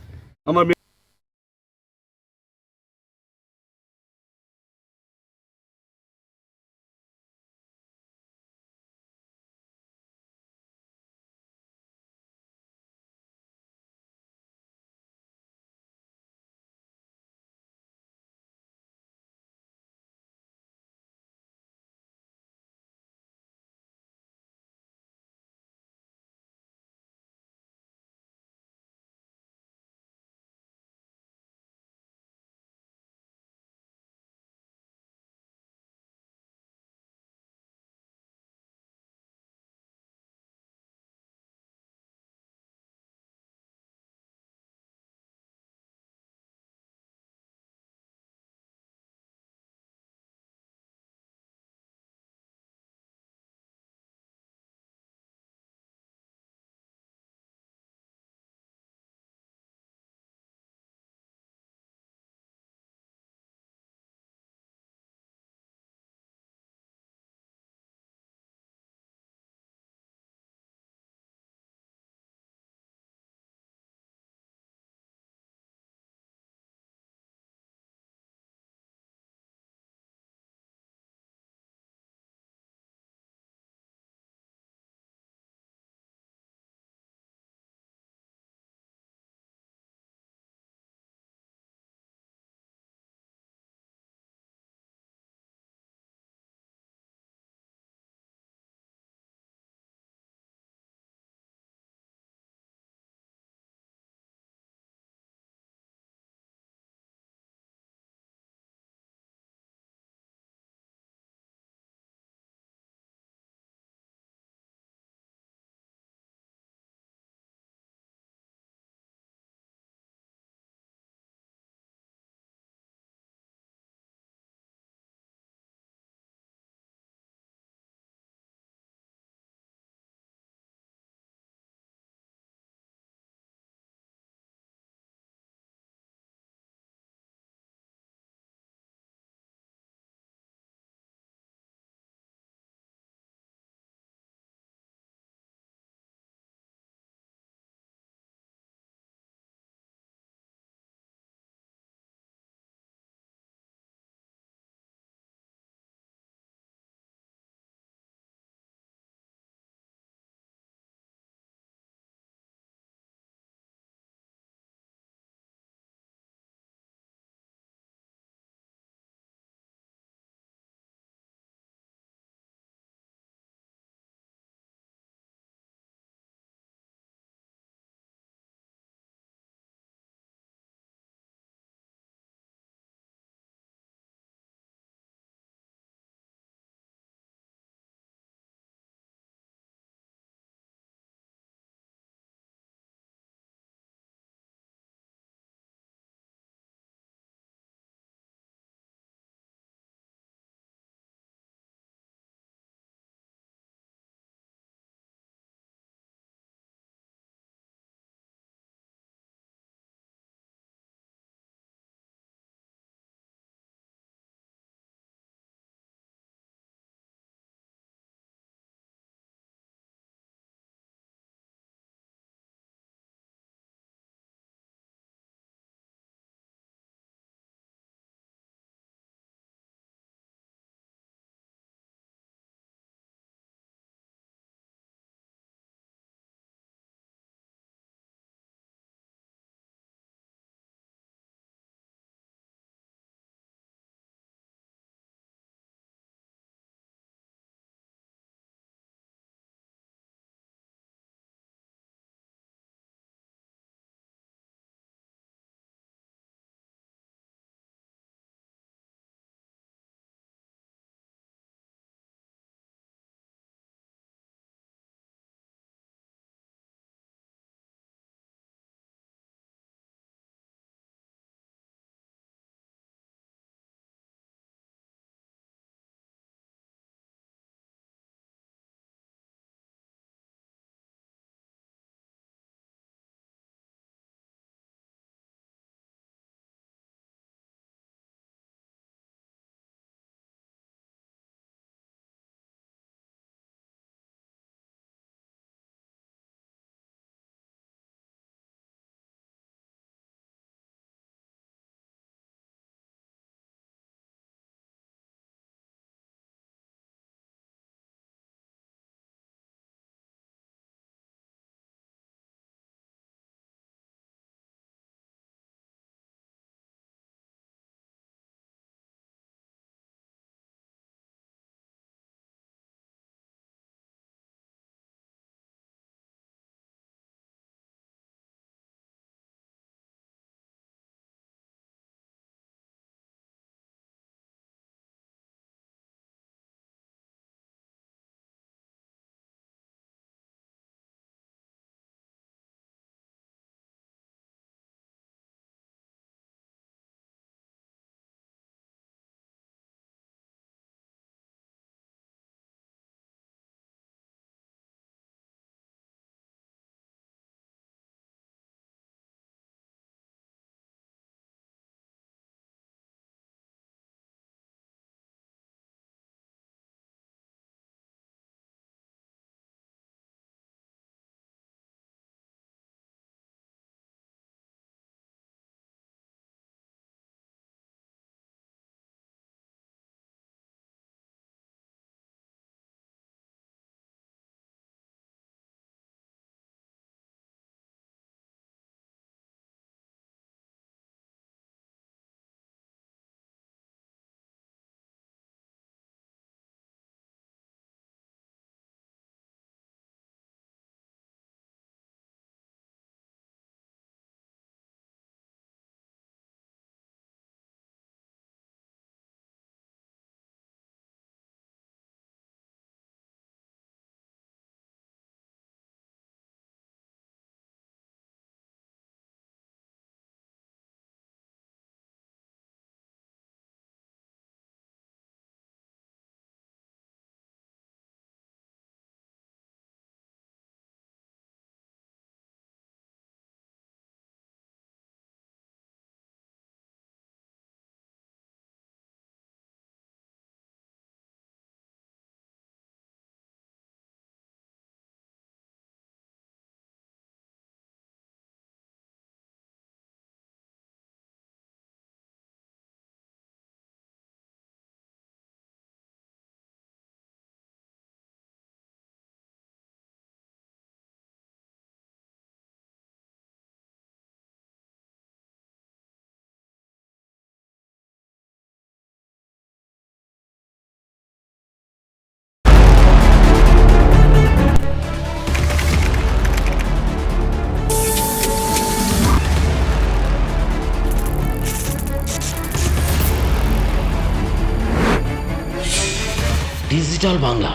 ডিজিটাল বাংলা,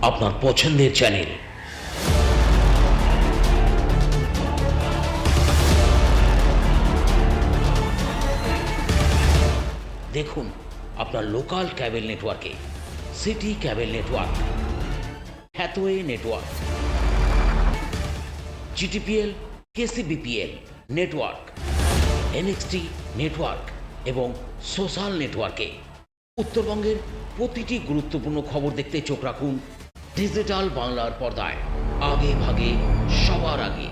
আপনার পছন্দের চ্যানেল। দেখুন আপনার লোকাল ক্যাবেল নেটওয়ার্কে city cable network, Hathway network, GTPL, KCBPL network, NXT network এবং সোশ্যাল নেটওয়ার্কে উত্তরবঙ্গের প্রতিটি গুরুত্বপূর্ণ খবর দেখতে চোখ রাখুন ডিজিটাল বাংলার পর্দায়। আগে ভাগে সবার আগে।